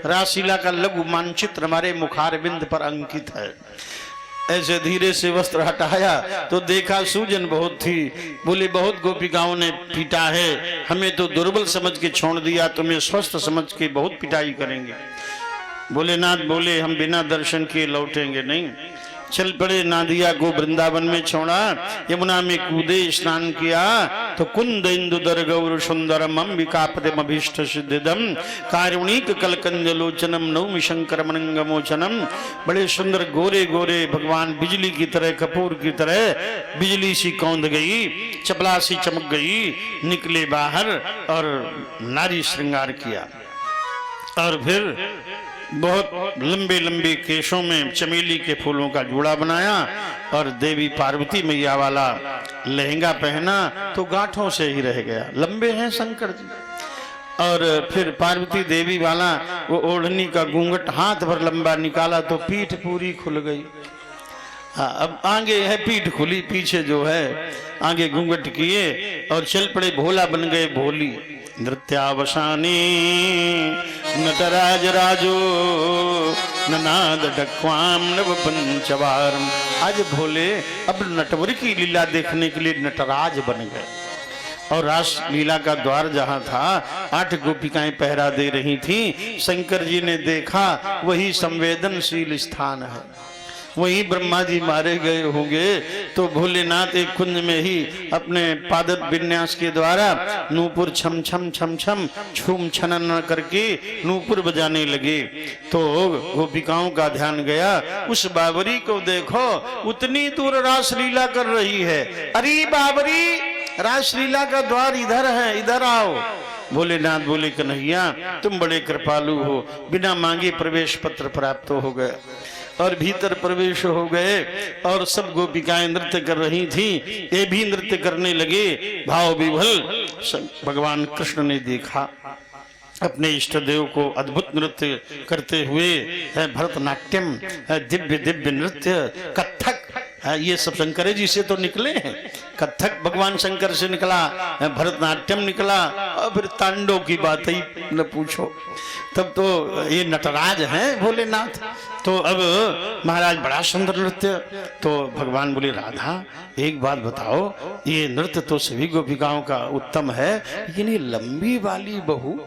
रासलीला का लघु मानचित्र हमारे मुखारबिंद पर अंकित है। ऐसे धीरे से वस्त्र हटाया तो देखा सूजन बहुत थी। बोले, बहुत गोपिकाओं ने पीटा है, हमें तो दुर्बल समझ के छोड़ दिया, तुम्हें स्वस्थ समझ के बहुत पिटाई करेंगे। भोलेनाथ बोले, हम बिना दर्शन किए लौटेंगे नहीं। चल पड़े। नादिया को वृंदावन में छोड़ा, यमुना में कूदे, स्नान किया तो कुंद इंदु दर गौर सुंदरम अंबिकापतिम अभीष्ट सिद्धिदम कारुणिक कलकंज लोचनम नौमि शंकर मनंग मोचनम। बड़े सुंदर गोरे गोरे भगवान बिजली की तरह, कपूर की तरह बिजली सी कौंध गई, चपला सी चमक गई। निकले बाहर और नारी श्रृंगार किया और फिर बहुत लंबे लंबे केशों में चमेली के फूलों का जूड़ा बनाया और देवी पार्वती मैया वाला लहंगा पहना तो गांठों से ही रह गया, लंबे हैं शंकर जी। और फिर पार्वती देवी वाला वो ओढ़नी का घूंघट हाथ भर लंबा निकाला तो पीठ पूरी खुल गई। हाँ, अब आगे है पीठ खुली, पीछे जो है आगे घूंघट किए और चल पड़े। भोला बन गए भोली। नृत्यावसानी नटराज राजो ननाद डक्वाम नव पंचवारम। आज भोले अब नटवर की लीला देखने के लिए नटराज बन गए और रास लीला का द्वार जहां था 8 गोपिकाएं पहरा दे रही थी। शंकर जी ने देखा वही संवेदनशील स्थान है, वही ब्रह्मा जी मारे गए होंगे। तो भोलेनाथ एक कुंज में ही अपने पादप विन्यास के द्वारा नूपुर छम छम छम छम छूम छनन करके नूपुर बजाने लगे। तो गोपिकाओं का ध्यान गया, उस बाबरी को देखो, उतनी दूर रासलीला कर रही है। अरे बाबरी, रासलीला का द्वार इधर है, इधर आओ। भोलेनाथ बोले, कन्हैया तुम बड़े कृपालु हो, बिना मांगे प्रवेश पत्र प्राप्त हो गया। और भीतर प्रवेश हो गए और सब गोपिकाएं नृत्य कर रही थी, ये भी नृत्य करने लगे भाव विभल। भगवान कृष्ण ने देखा अपने इष्ट देव को अद्भुत नृत्य करते हुए, है भरतनाट्यम, है दिव्य दिव्य नृत्य, कथक, ये सब शंकर जी से तो निकले हैं। कथक भगवान शंकर से निकला, भरतनाट्यम निकला और फिर तांडव की बात ही न पूछो। तब तो ये नटराज हैं भोलेनाथ। तो अब महाराज बड़ा सुंदर नृत्य। तो भगवान बोले, राधा एक बात बताओ, ये नृत्य तो सभी गोपिकाओं का उत्तम है, लेकिन ये लंबी वाली बहू,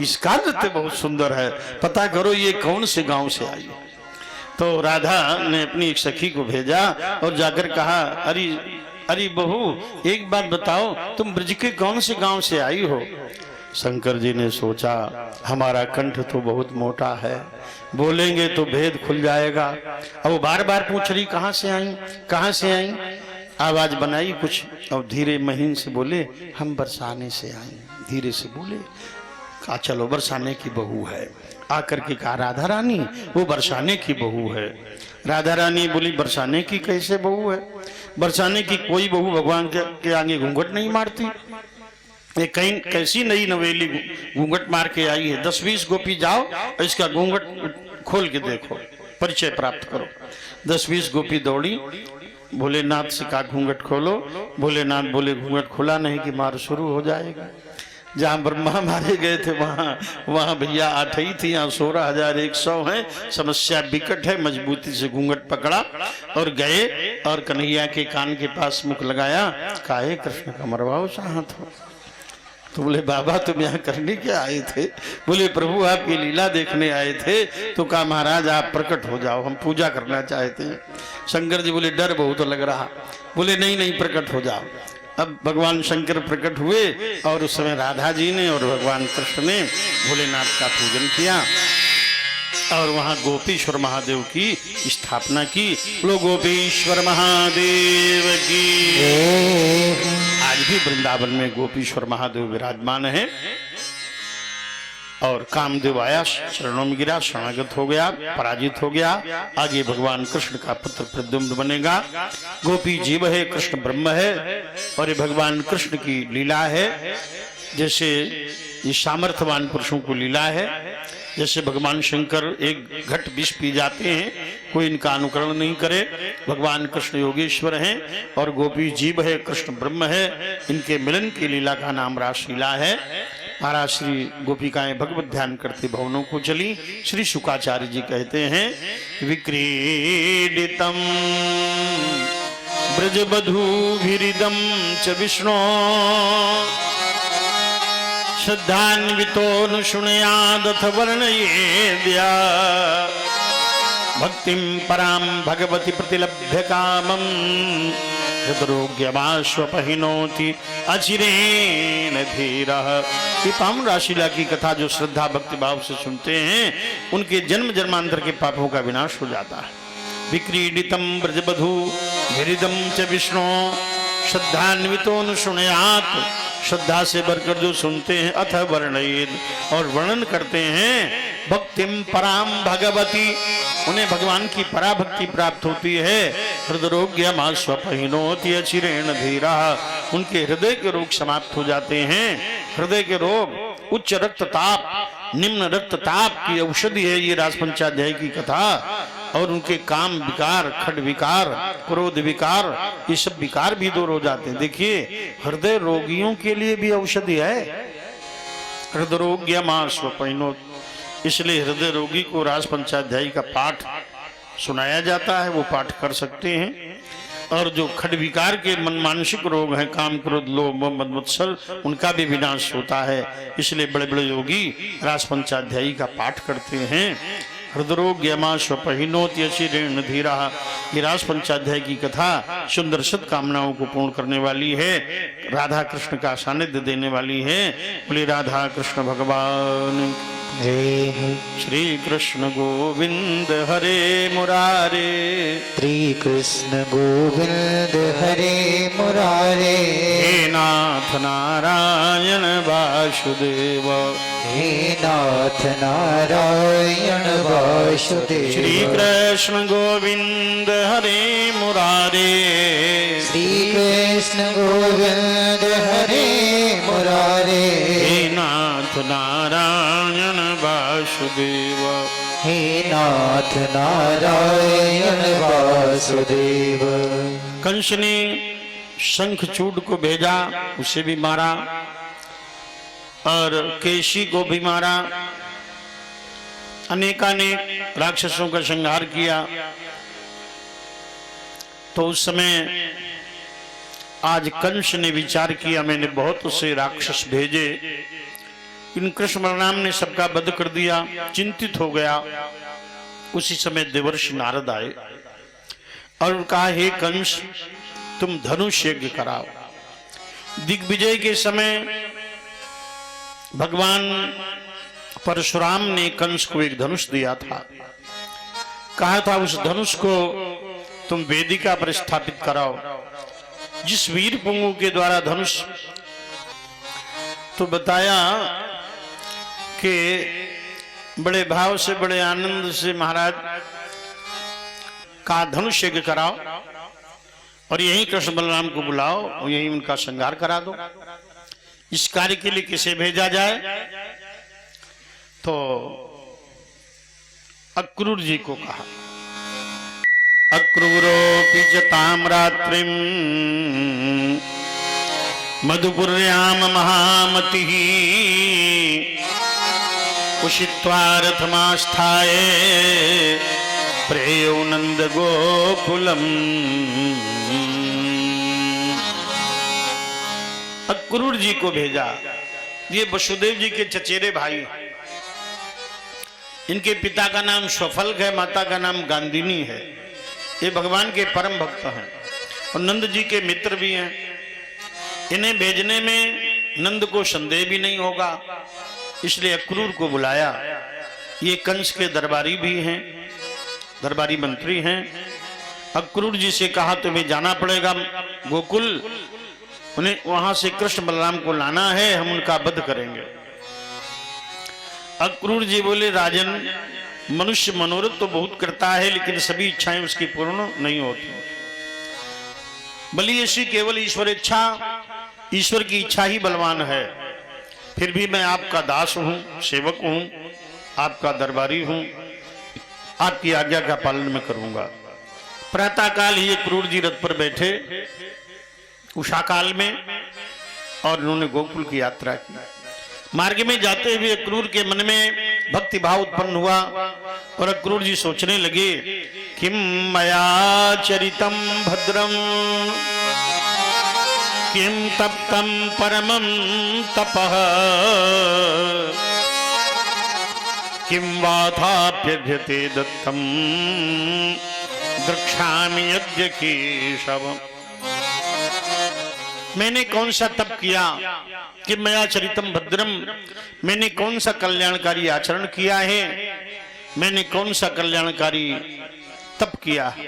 इसका नृत्य बहुत सुंदर है, पता करो ये कौन से गांव से आई है। तो राधा ने अपनी एक सखी को भेजा और जाकर कहा, अरे बहू एक बात बताओ, तुम ब्रज के कौन से गांव से आई हो? शंकर जी ने सोचा, हमारा कंठ तो बहुत मोटा है, बोलेंगे तो भेद खुल जाएगा। अब वो बार बार पूछ रही, कहाँ से आई, कहाँ से आई। आवाज बनाई कुछ और धीरे महीन से बोले, हम बरसाने से आई। धीरे से बोले, कहा चलो बरसाने की बहू है। आकर के कहा, राधा रानी वो बरसाने की बहू है। राधा रानी बोली, बरसाने की कैसे बहू है? बरसाने की कोई बहू भगवान के आगे घूंघट नहीं मारती। ये कहीं कैसी नई नवेली घूंघट मार के आई है? 10-20 गोपी जाओ, इसका घूंघट खोल के देखो। परिचय प्राप्त करो। 10-20 गोपी दौड़ी, भोलेनाथ से कहा घूंघट खोलो। भोलेनाथ बोले घूंघट खुला नहीं कि मार शुरू हो जाएगा। जहाँ ब्रह्मा मारे गए थे वहाँ भैया 8 ही थी, यहाँ 16,100 है। समस्या विकट है। मजबूती से घूंघट पकड़ा और गए और कन्हैया के कान के पास मुख लगाया। काहे कृष्ण का मरवाओ चाहत हो? तो बोले बाबा तुम यहाँ करने क्या आए थे? बोले प्रभु आपकी लीला देखने आए थे। तो कहा महाराज आप प्रकट हो जाओ, हम पूजा करना चाहते हैं। शंकर जी बोले डर बहुत लग रहा। बोले नहीं नहीं प्रकट हो जाओ। अब भगवान शंकर प्रकट हुए और उस समय राधा जी ने और भगवान कृष्ण ने भोलेनाथ का पूजन किया और वहां गोपीश्वर महादेव की स्थापना की। लो गोपीश्वर महादेव की। आज भी वृंदावन में गोपीश्वर महादेव विराजमान है। और कामदेव आया, चरणों में गिरा, शरणागत हो गया, पराजित हो गया। आगे भगवान कृष्ण का पुत्र प्रद्युम्न बनेगा। गोपी जीव है, कृष्ण ब्रह्म है। और ये भगवान कृष्ण की लीला है। जैसे ये सामर्थ्यवान पुरुषों को लीला है। जैसे भगवान शंकर एक घट विष पी जाते हैं, कोई इनका अनुकरण नहीं करे। भगवान कृष्ण योगेश्वर हैं और गोपी जीव है, कृष्ण ब्रह्म है। इनके मिलन की लीला का नाम रासलीला है। महाराज श्री गोपिकाएं भगवत ध्यान करते भवनों को चली। श्री शुकाचार्य जी कहते हैं विक्रीडितम ब्रजबधूभिरिदं च विष्णो श्रद्धान्वितोऽनुशृणुयादथ वर्णयेद्या भक्तिं परां भगवति प्रतिलभ्य कामं हृदरोग्यमाश्वपहिनोति अचिरेण धीरः। ये पावन रासलीला की कथा जो श्रद्धा भक्ति भाव से सुनते हैं उनके जन्म जन्मांतर के पापों का विनाश हो जाता है। विक्रीडितम ब्रजबधू भिरिदम च विष्णु श्रद्धान्वितोऽनुशृणुयात्। श्रद्धा से भरकर जो सुनते हैं अथ वर्णयेद और वर्णन करते हैं भक्तिम पराम भगवती, उन्हें भगवान की पराभक्ति प्राप्त होती है। हृदरोग्यमाश्वपहिनोति अचिरेण धीरा, उनके हृदय के रोग समाप्त हो जाते हैं। हृदय के रोग, उच्च रक्तताप, निम्न रक्तताप की औषधि है ये रासपंचाध्याय की कथा। और उनके काम विकार, खड विकार, क्रोध विकार, ये सब विकार भी दूर हो जाते हैं। देखिए हृदय रोगियों के लिए भी औषधि है। हृदरोग्यमाश्वपहिनोति, इसलिए हृदय रोगी को रासपंचाध्यायी का पाठ सुनाया जाता है, वो पाठ कर सकते हैं। और जो खड विकार के मन मानसिक रोग हैं, काम क्रोध लोभ मद मत्सर, उनका भी विनाश होता है। इसलिए बड़े बड़े योगी रासपंचाध्यायी का पाठ करते हैं। हृदरोग्यमाश्वपहिनोति अचिरेण धीरा, ये रासपंचाध्याय की कथा सुंदर सद्कामनाओं को पूर्ण करने वाली है, राधा कृष्ण का सानिध्य देने वाली है। बोले राधा कृष्ण भगवान श्री कृष्ण गोविंद हरे मुरारे। श्री कृष्ण गोविंद हरे मुरारे। हे नाथ नारायण वासुदेव, हे नाथ नारायण वासुदेव। श्री कृष्ण गोविंद हरे मुरारे। श्री कृष्ण गोविंद हरे मुरारे। हे नाथ नारायण वासुदेव, हे नाथ नारायण वासुदेव। कंस ने शंखचूड को भेजा, उसे भी मारा और केशी को भी मारा। अनेकानेक राक्षसों का संहार किया। तो उस समय आज कंस ने विचार किया मैंने बहुत से राक्षस भेजे, इन कृष्ण बलराम ने सबका वध कर दिया। चिंतित हो गया। उसी समय देवर्षि नारद आए और कहा हे कंस तुम धनुष यज्ञ कराओ। दिग्विजय के समय भगवान परशुराम ने कंस को एक धनुष दिया था, कहा था उस धनुष को तुम वेदिका पर स्थापित कराओ। जिस वीर पुंगु के द्वारा धनुष, तो बताया कि बड़े भाव से बड़े आनंद से महाराज का धनुष यज्ञ कराओ और यहीं कृष्ण बलराम को बुलाओ और यहीं उनका श्रृंगार करा दो। इस कार्य के लिए किसे भेजा जाए? तो अक्रूर जी को कहा। अक्रूरोऽपि च तां रात्रिं मधुपुर्यां महामतिः उषित्वा रथमास्थाय प्रेयो नंद गोकुलम। अक्रूर जी को भेजा। ये वसुदेव जी के चचेरे भाई, इनके पिता का नाम स्वफल्क है, माता का नाम गांधिनी है। ये भगवान के परम भक्त हैं और नंद जी के मित्र भी हैं। इन्हें भेजने में नंद को संदेह भी नहीं होगा, इसलिए अक्रूर को बुलाया। ये कंस के दरबारी भी हैं, दरबारी मंत्री हैं। अक्रूर जी से कहा तुम्हें जाना पड़ेगा गोकुल, उन्हें वहां से कृष्ण बलराम को लाना है, हम उनका वध करेंगे। अक्रूर जी बोले राजन, मनुष्य मनोरथ तो बहुत करता है लेकिन सभी इच्छाएं उसकी पूर्ण नहीं होती। बलियसी केवल ईश्वर इच्छा, ईश्वर की इच्छा ही बलवान है। फिर भी मैं आपका दास हूं, सेवक हूं, आपका दरबारी हूं, आपकी आज्ञा का पालन मैं करूंगा। प्रातः काल ही अक्रूर जी रथ पर बैठे उषा काल में और उन्होंने गोकुल की यात्रा की। मार्ग में जाते हुए अक्रूर के मन में भक्ति भाव उत्पन्न हुआ और अक्रूर जी सोचने लगे किम मया चरितम भद्रम किम तप्तम परमं तपः किम वाथाप्यभ्यते दत्तम द्रक्ष्यामि यद्य केशवम्। मैंने कौन सा तप किया कि मया चरितम भद्रम, मैंने कौन सा कल्याणकारी आचरण किया है, मैंने कौन सा कल्याणकारी तप किया है।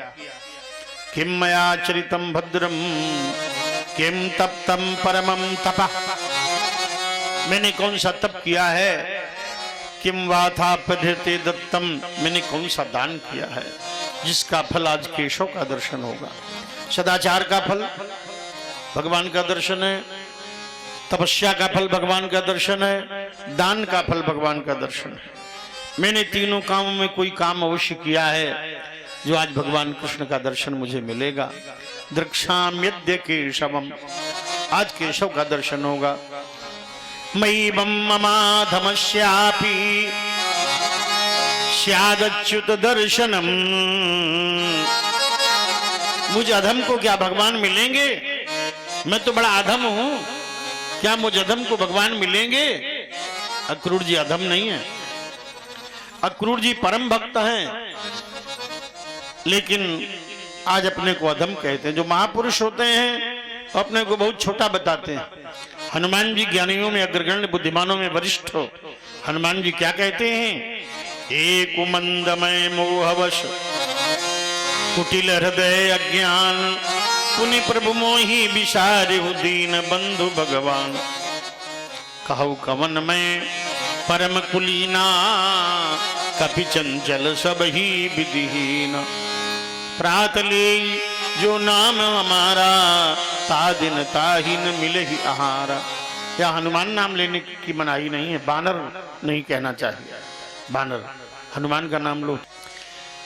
किम मया चरितम भद्रम किम तप्तम परमं तपः, मैंने कौन सा तप किया है। किम वाथाप्यते दत्तम, मैंने कौन सा दान किया है जिसका फल आज केशव का दर्शन होगा। सदाचार का फल भगवान का दर्शन है, तपस्या का फल भगवान का दर्शन है, दान का फल भगवान का दर्शन है। मैंने तीनों कामों में कोई काम अवश्य किया है जो आज भगवान कृष्ण का दर्शन मुझे मिलेगा। द्रक्ष्याम्यद्य केशवम्, आज केशव का दर्शन होगा। मयि ममाधमस्यापि स्यादच्युत दर्शनम्, मुझे अधम को क्या भगवान मिलेंगे? मैं तो बड़ा अधम हूं, क्या मुझ अधम को भगवान मिलेंगे? अक्रूर जी अधम नहीं है, अक्रूर जी परम भक्त हैं, लेकिन आज अपने को अधम कहते हैं। जो महापुरुष होते हैं अपने को बहुत छोटा बताते हैं। हनुमान जी ज्ञानियों में अग्रगण्य, बुद्धिमानों में वरिष्ठ हो। हनुमान जी क्या कहते हैं? एक मंदमय मोहवश कुटिल हृदय अज्ञान, पुनि प्रभु मोहि विसारिहु दीन बंधु भगवान। कहु कवन में परम कुलीना, कपि चंचल सब ही विधिहीन। प्रातले जो नाम हमारा, ता दिन ताहिन मिले ही आहारा। या हनुमान नाम लेने की मनाही नहीं है, बानर नहीं कहना चाहिए, बानर हनुमान का नाम लो।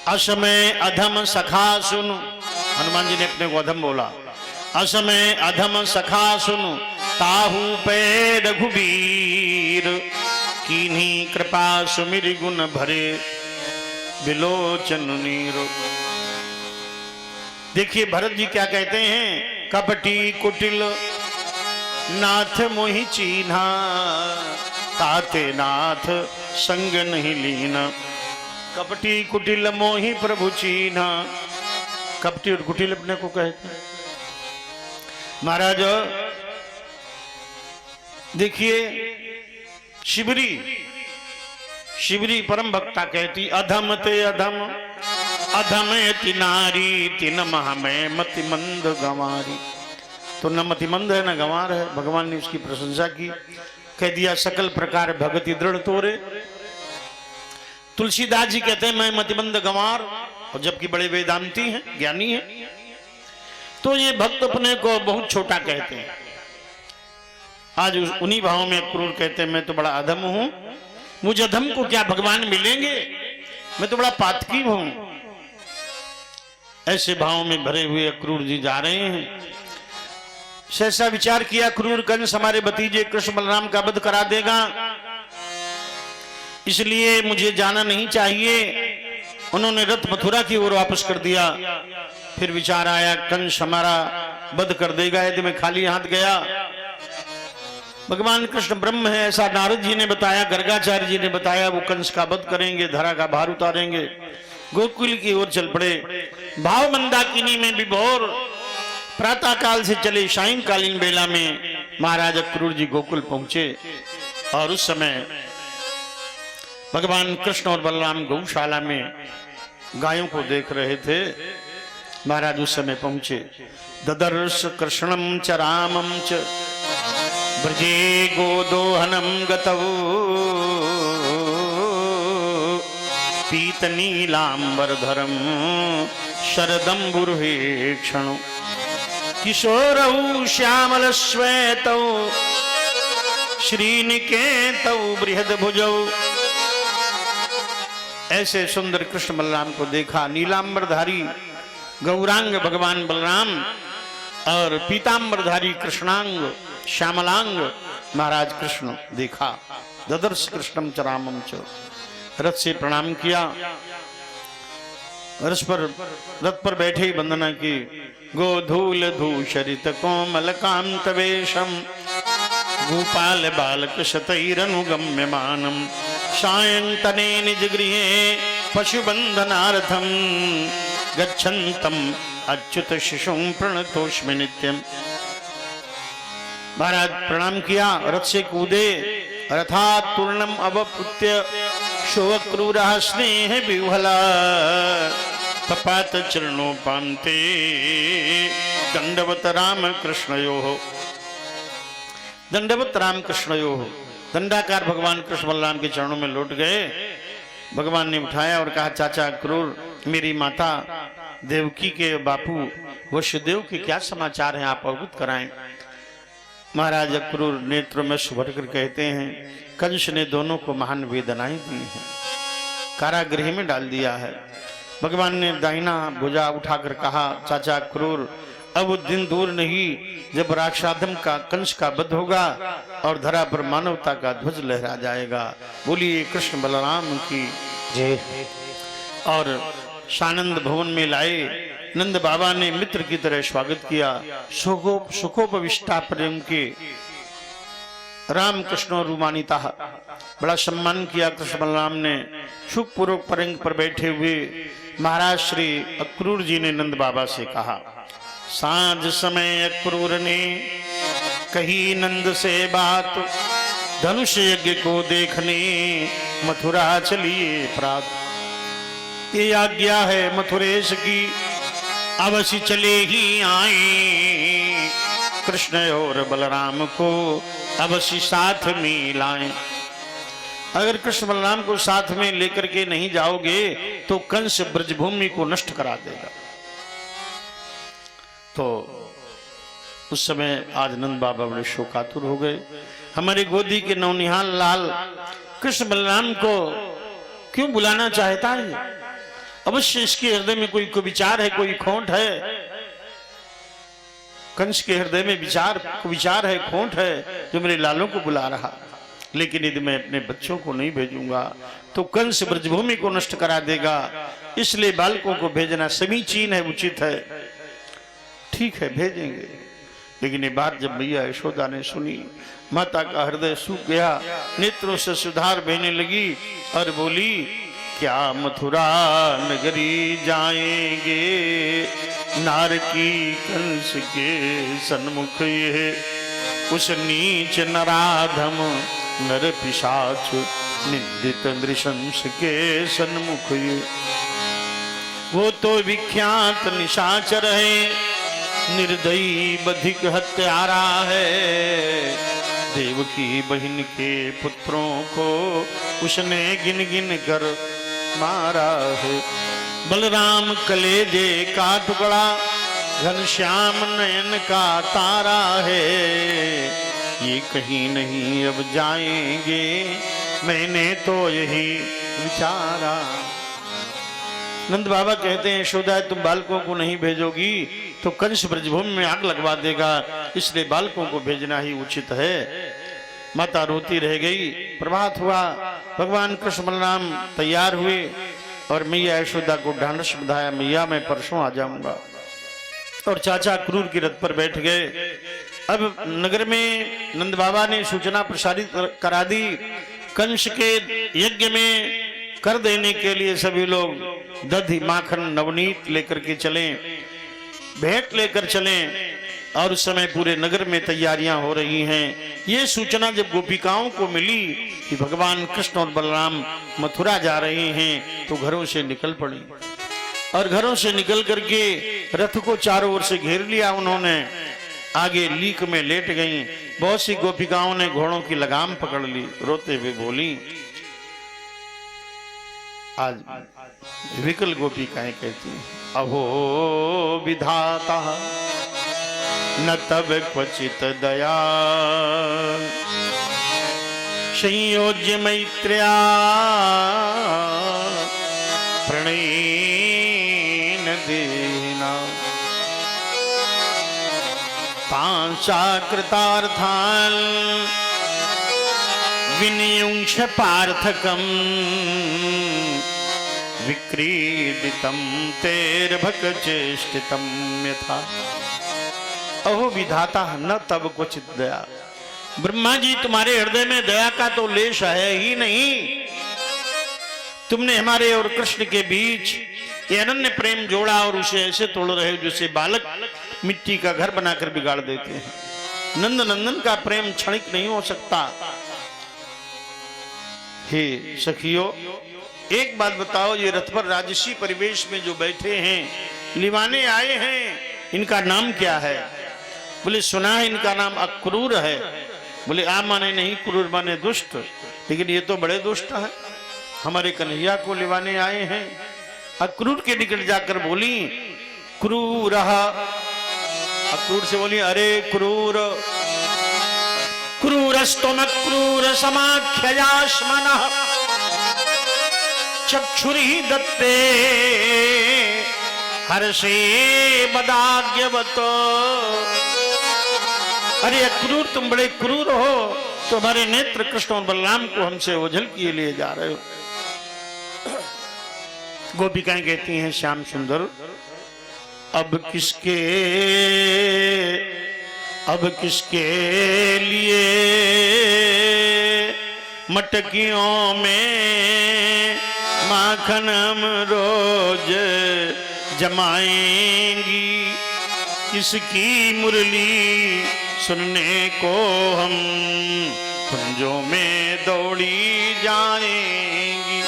असमय अधम सखा सुनु, हनुमान जी ने अपने को अधम बोला। असमय अधम सखा सुनु, ताहू पे रघुबीर। कीन्ही कृपा सुमिर गुण भरे, बिलोचन नीर। देखिए भरत जी क्या कहते हैं? कपटी कुटिल नाथ मोहि चीन्हा, ताते नाथ संग नहीं लीना। कपटी कुटिल मोहि प्रभु चीन्हा, कपटी और कुटिल अपने को कहते हैं। महाराज देखिए शिवरी, शिवरी परम भक्ता कहती अधम ते अधम, अधम ति नारी, तिन मह में मति मंद गंवारी। तो न मतिमंद है न गंवार है। भगवान ने उसकी प्रशंसा की, कह दिया सकल प्रकार भगति दृढ़ तोरे। तुलसीदास जी कहते हैं मैं मतिमंद गंवार, और जबकि बड़े वेदांती हैं, ज्ञानी हैं। तो ये भक्त अपने को बहुत छोटा कहते हैं। आज उन्हीं भावों में अक्रूर कहते हैं मैं तो बड़ा अधम हूं, मुझ अधम को क्या भगवान मिलेंगे, मैं तो बड़ा पातकी हूं। ऐसे भाव में भरे हुए अक्रूर जी जा रहे हैं। सहसा विचार किया, क्रूर कंस हमारे भतीजे कृष्ण बलराम का वध करा देगा, इसलिए मुझे जाना नहीं चाहिए। उन्होंने रथ मथुरा की ओर वापस कर दिया। फिर विचार आया, कंस हमारा वध कर देगा यदि मैं खाली हाथ गया। भगवान कृष्ण ब्रह्म है ऐसा नारद जी ने बताया, गर्गाचार्य जी ने बताया, वो कंस का वध करेंगे, धरा का भार उतारेंगे। गोकुल की ओर चल पड़े। भाव मंदाकिनी में विभोर प्रातः काल से चले सायंकालीन बेला में महाराज अक्रूर जी गोकुल पहुंचे और उस समय भगवान कृष्ण और बलराम गौशाला में गायों को देख रहे थे। महाराज उस समय पहुंचे। ददर्श कृष्णम च रामम च ब्रजे गोदोहनम गतौ पीतनीलांबरधरम शरदंबुर्वेक्षण किशोरौ श्यामल श्वेतौ श्रीनिकेतौ बृहद्भुजौ। ऐसे सुंदर कृष्ण बलराम को देखा। नीलांबरधारी गौरांग भगवान बलराम और पीतांबरधारी कृष्णांग श्यामलांग महाराज कृष्ण देखा। ददर्श कृष्णम च रामम च, रथ से प्रणाम किया। रथ पर बैठे ही वंदना की। गोधूल धूषरित कोमल कांत वेशम गोपाल बालक शतैरनुगम्यमानम सायंतने निज गृहे पशुबंधनार्थम गच्छन्तम अच्युत शिशुं प्रणतोष्मि नित्यम। महाराज प्रणाम किया, रथ से कूदे। रथात् पूर्णम अवपुत्य शोक्रूरः स्नेह विह्वला पपात चरणोपान्ते दंडवत राम कृष्णयोः। दंडवत राम कृष्णयोः, दंडाकार भगवान कृष्ण बलराम के चरणों में लौट गए। भगवान ने उठाया और कहा, चाचा क्रूर, मेरी माता देवकी के बापू वसुदेव के क्या समाचार हैं, आप अवगत कराएं। महाराज अक्रूर नेत्रों में सुभर कर कहते हैं, कंस ने दोनों को महान वेदनाएं दी हैं, कारागृह में डाल दिया है। भगवान ने दाहिना भुजा उठाकर कहा, चाचा क्रूर, अब वो दिन दूर नहीं जब राक्षाधम का कंस का वध होगा और धरा पर मानवता का ध्वज लहरा जाएगा। बोलिए कृष्ण बलराम की जय। और सानंद भवन में लाए। नंद बाबा ने मित्र की तरह स्वागत किया। सुखोपविष्टा प्रेम के राम कृष्ण रूमानिता, बड़ा सम्मान किया कृष्ण बलराम ने। सुखपूर्वक परंग पर बैठे हुए महाराज श्री अक्रूर जी ने नंद बाबा से कहा, सांझ समय अक्रूर ने कही नंद से बात, धनुष यज्ञ को देखने मथुरा चलिए प्रात। ये आज्ञा है मथुरेश की, अवश्य चले ही आए, कृष्ण और बलराम को अवश्य साथ में लाएं। अगर कृष्ण बलराम को साथ में लेकर के नहीं जाओगे तो कंस ब्रजभूमि को नष्ट करा देगा। तो उस समय आज नंद बाबा बड़े शोकातुर हो गए। हमारे गोदी के नौनिहाल लाल कृष्ण बलराम को क्यों बुलाना चाहता है? अवश्य इसके हृदय में कोई विचार है, कोई खोट है। कंस के हृदय में विचार है, खोट है, जो मेरे लालों को बुला रहा। लेकिन यदि मैं अपने बच्चों को नहीं भेजूंगा तो कंस ब्रजभूमि को नष्ट करा देगा। इसलिए बालकों को भेजना समीचीन है, उचित है। ठीक है, भेजेंगे। लेकिन ये बात जब मैया यशोदा ने सुनी, माता का हृदय सूख गया, नेत्रों से सुधार बहने लगी और बोली, क्या मथुरा नगरी जाएंगे नार की कंस के सन्मुख, ये उस नीच नराधम नर पिशाच निंदित नृशंस के सन्मुख। ये वो तो विख्यात निशाचर है, निर्दयी बधिक हत्यारा है। देवकी बहन के पुत्रों को उसने गिन गिन कर मारा है। बलराम कलेजे का टुकड़ा, घनश्याम नयन का तारा है। ये कहीं नहीं अब जाएंगे, मैंने तो यही विचारा। नंद बाबा कहते हैं यशोदा तुम बालकों को नहीं भेजोगी तो कंस ब्रजभूमि में आग लगवा देगा, इसलिए बालकों को भेजना ही उचित है। माता रोती रह गई। प्रभात हुआ, भगवान कृष्ण बलराम तैयार हुए और मैया यशोदा को ढांढस बंधाया, मैया मैं परसों आ जाऊंगा। और चाचा क्रूर की रथ पर बैठ गए। अब नगर में नंद बाबा ने सूचना प्रसारित करा दी, कंस के यज्ञ में कर देने के लिए सभी लोग दही माखन नवनीत लेकर के चलें, भेंट लेकर चलें। और उस समय पूरे नगर में तैयारियां हो रही हैं। ये सूचना जब गोपिकाओं को मिली कि भगवान कृष्ण और बलराम मथुरा जा रहे हैं तो घरों से निकल पड़ी और घरों से निकल करके रथ को चारों ओर से घेर लिया। उन्होंने आगे लीक में लेट गईं। बहुत सी गोपिकाओं ने घोड़ों की लगाम पकड़ ली, रोते हुए बोली। आज विकल गोपिकाएं कहती हैं, अहो विधाता न तब क्वचित दया संयोज्य मैत्र्या प्रणयन देना पांचा कृतार्थान विनियुंक्ष पार्थकम विक्रीडितम तेर्भक चेष्टितम यथा। अहो विधाता न तब क्वचित दया, ब्रह्मा जी तुम्हारे हृदय में दया का तो लेश है ही नहीं। तुमने हमारे और कृष्ण के बीच ये अनन्य प्रेम जोड़ा और उसे ऐसे तोड़ रहे हो जैसे बालक मिट्टी का घर बनाकर बिगाड़ देते हैं। नंद नंदन का प्रेम क्षणिक नहीं हो सकता। हे सखियों, एक बात बताओ, ये रथ पर राजसी परिवेश में जो बैठे हैं, लिवाने आए हैं, इनका नाम क्या है? बोले सुना है इनका नाम अक्रूर है। बोले आ माने नहीं, क्रूर माने दुष्ट, लेकिन ये तो बड़े दुष्ट हैं। हमारे कन्हैया को लिवाने आए हैं। अक्रूर के निकट जाकर बोली क्रूर। अक्रूर से बोली अरे क्रूर, क्रूरस्तम क्रूर समाख्यजास्मनः चक्षुरी दत्ते हर्षे बदाग्यवतो। अरे क्रूर, तुम बड़े क्रूर हो, तुम्हारे नेत्र कृष्ण और बलराम को हमसे ओझल किए लिए जा रहे हो। गोपिकाएं कहती हैं श्याम सुंदर अब किसके लिए मटकियों में माखन हम रोज जमाएंगी, किसकी मुरली सुनने को हम कुंजों में दौड़ी जाएंगी।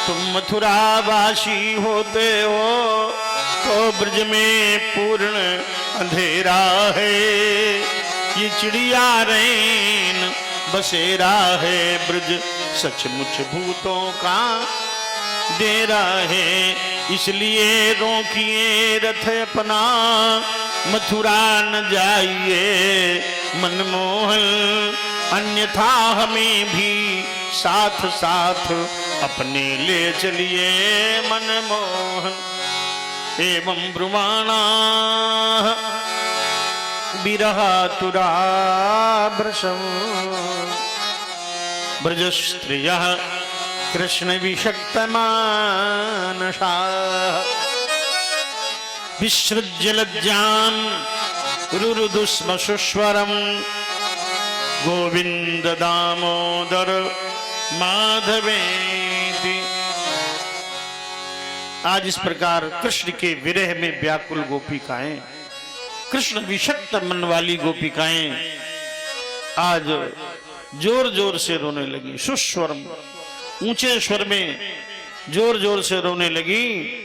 तुम मथुरावासी होते हो तो ब्रज में पूर्ण अंधेरा है, ये चिड़िया रैन बसेरा है, ब्रज सचमुच भूतों का डेरा है। इसलिए रोकिए रथ अपना, मथुरा न जाइए मनमोहन, अन्यथा हमें भी साथ साथ अपने ले चलिए मनमोहन। एवं ब्रुवाणा विरहातुरा भृशं ब्रजस्त्रियः कृष्ण विषक्त मानसा विसृज्य लज्जां रुरुदुस्म सुस्वरं गोविंद दामोदर माधवेति। आज इस प्रकार कृष्ण के विरह में व्याकुल गोपिकाएं, कृष्ण विषक्त मन वाली गोपिकाएं आज जोर जोर से रोने लगी। सुस्वरम, ऊंचे स्वर में जोर जोर से रोने लगी।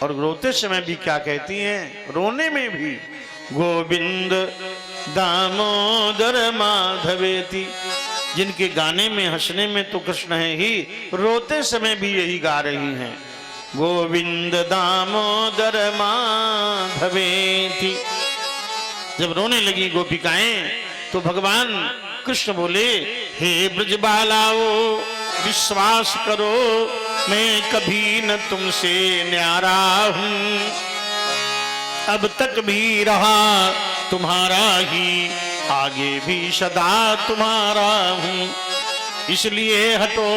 और रोते समय भी क्या कहती हैं, रोने में भी गोविंद दामोदर माधवेति। जिनके गाने में हंसने में तो कृष्ण है ही, रोते समय भी यही गा रही हैं, गोविंद दामोदर माधवेति। जब रोने लगी गोपिकाएं तो भगवान कृष्ण बोले, हे ब्रजबालाओ विश्वास करो, मैं कभी न तुमसे न्यारा हूं, अब तक भी रहा तुम्हारा ही, आगे भी सदा तुम्हारा हूं। इसलिए हटो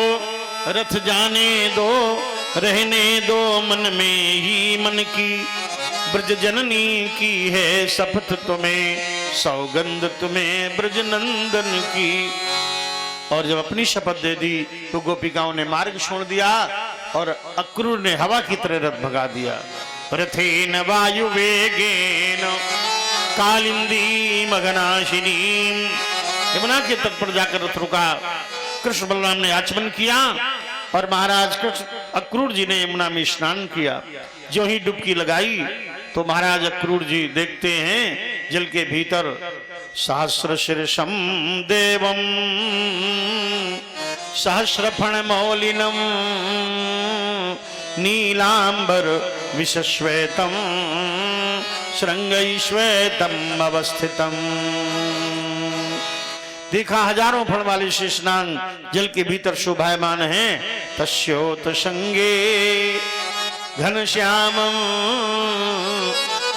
रथ जाने दो, रहने दो मन में ही मन की, ब्रज जननी की है शपथ तुम्हें, सौगंध तुम्हें ब्रज नंदन की। और जब अपनी शपथ दे दी तो गोपिकाओं ने मार्ग छोड़ दिया और अक्रूर ने हवा की तरह रथ भगा दिया। रथेन वायु वेगेन कालिंदी मगनाशिनी, यमुना के तट पर जाकर रथ रुका। कृष्ण बलराम ने आचमन किया और महाराज कृष्ण अक्रूर जी ने यमुना में स्नान किया। जो ही डुबकी लगाई तो महाराज अक्रूर जी देखते हैं जल के भीतर सहस्र शीर्षम देवम सहस्रफण मौलिनम नीलांबर विश्वेतम श्रृंगैश्वेतम अवस्थितम। देखा हजारों फण वाले शेषनाग जल के भीतर शोभायमान हैं। तस्योत संगे घनश्यामं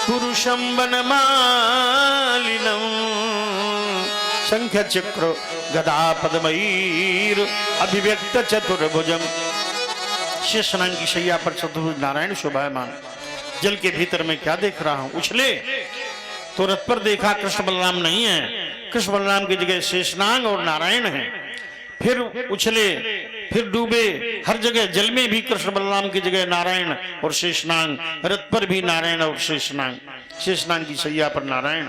पुरुषं वनमालिनं, शंख चक्र गदा पद्मैर अभिव्यक्त चतुर्भुजम। शेषनाग की शैया पर चतुर्भुज नारायण शोभायमान। जल के भीतर में क्या देख रहा हूं? उछले तो रथ पर देखा कृष्ण बलराम नहीं है, कृष्ण बलराम की जगह शेषनाग और नारायण है। फिर उछले, फिर डूबे, हर जगह जल में भी कृष्ण बलराम की जगह नारायण और शेषनाग, रथ पर भी नारायण और शेषनाग, शेषनाग की सैया पर नारायण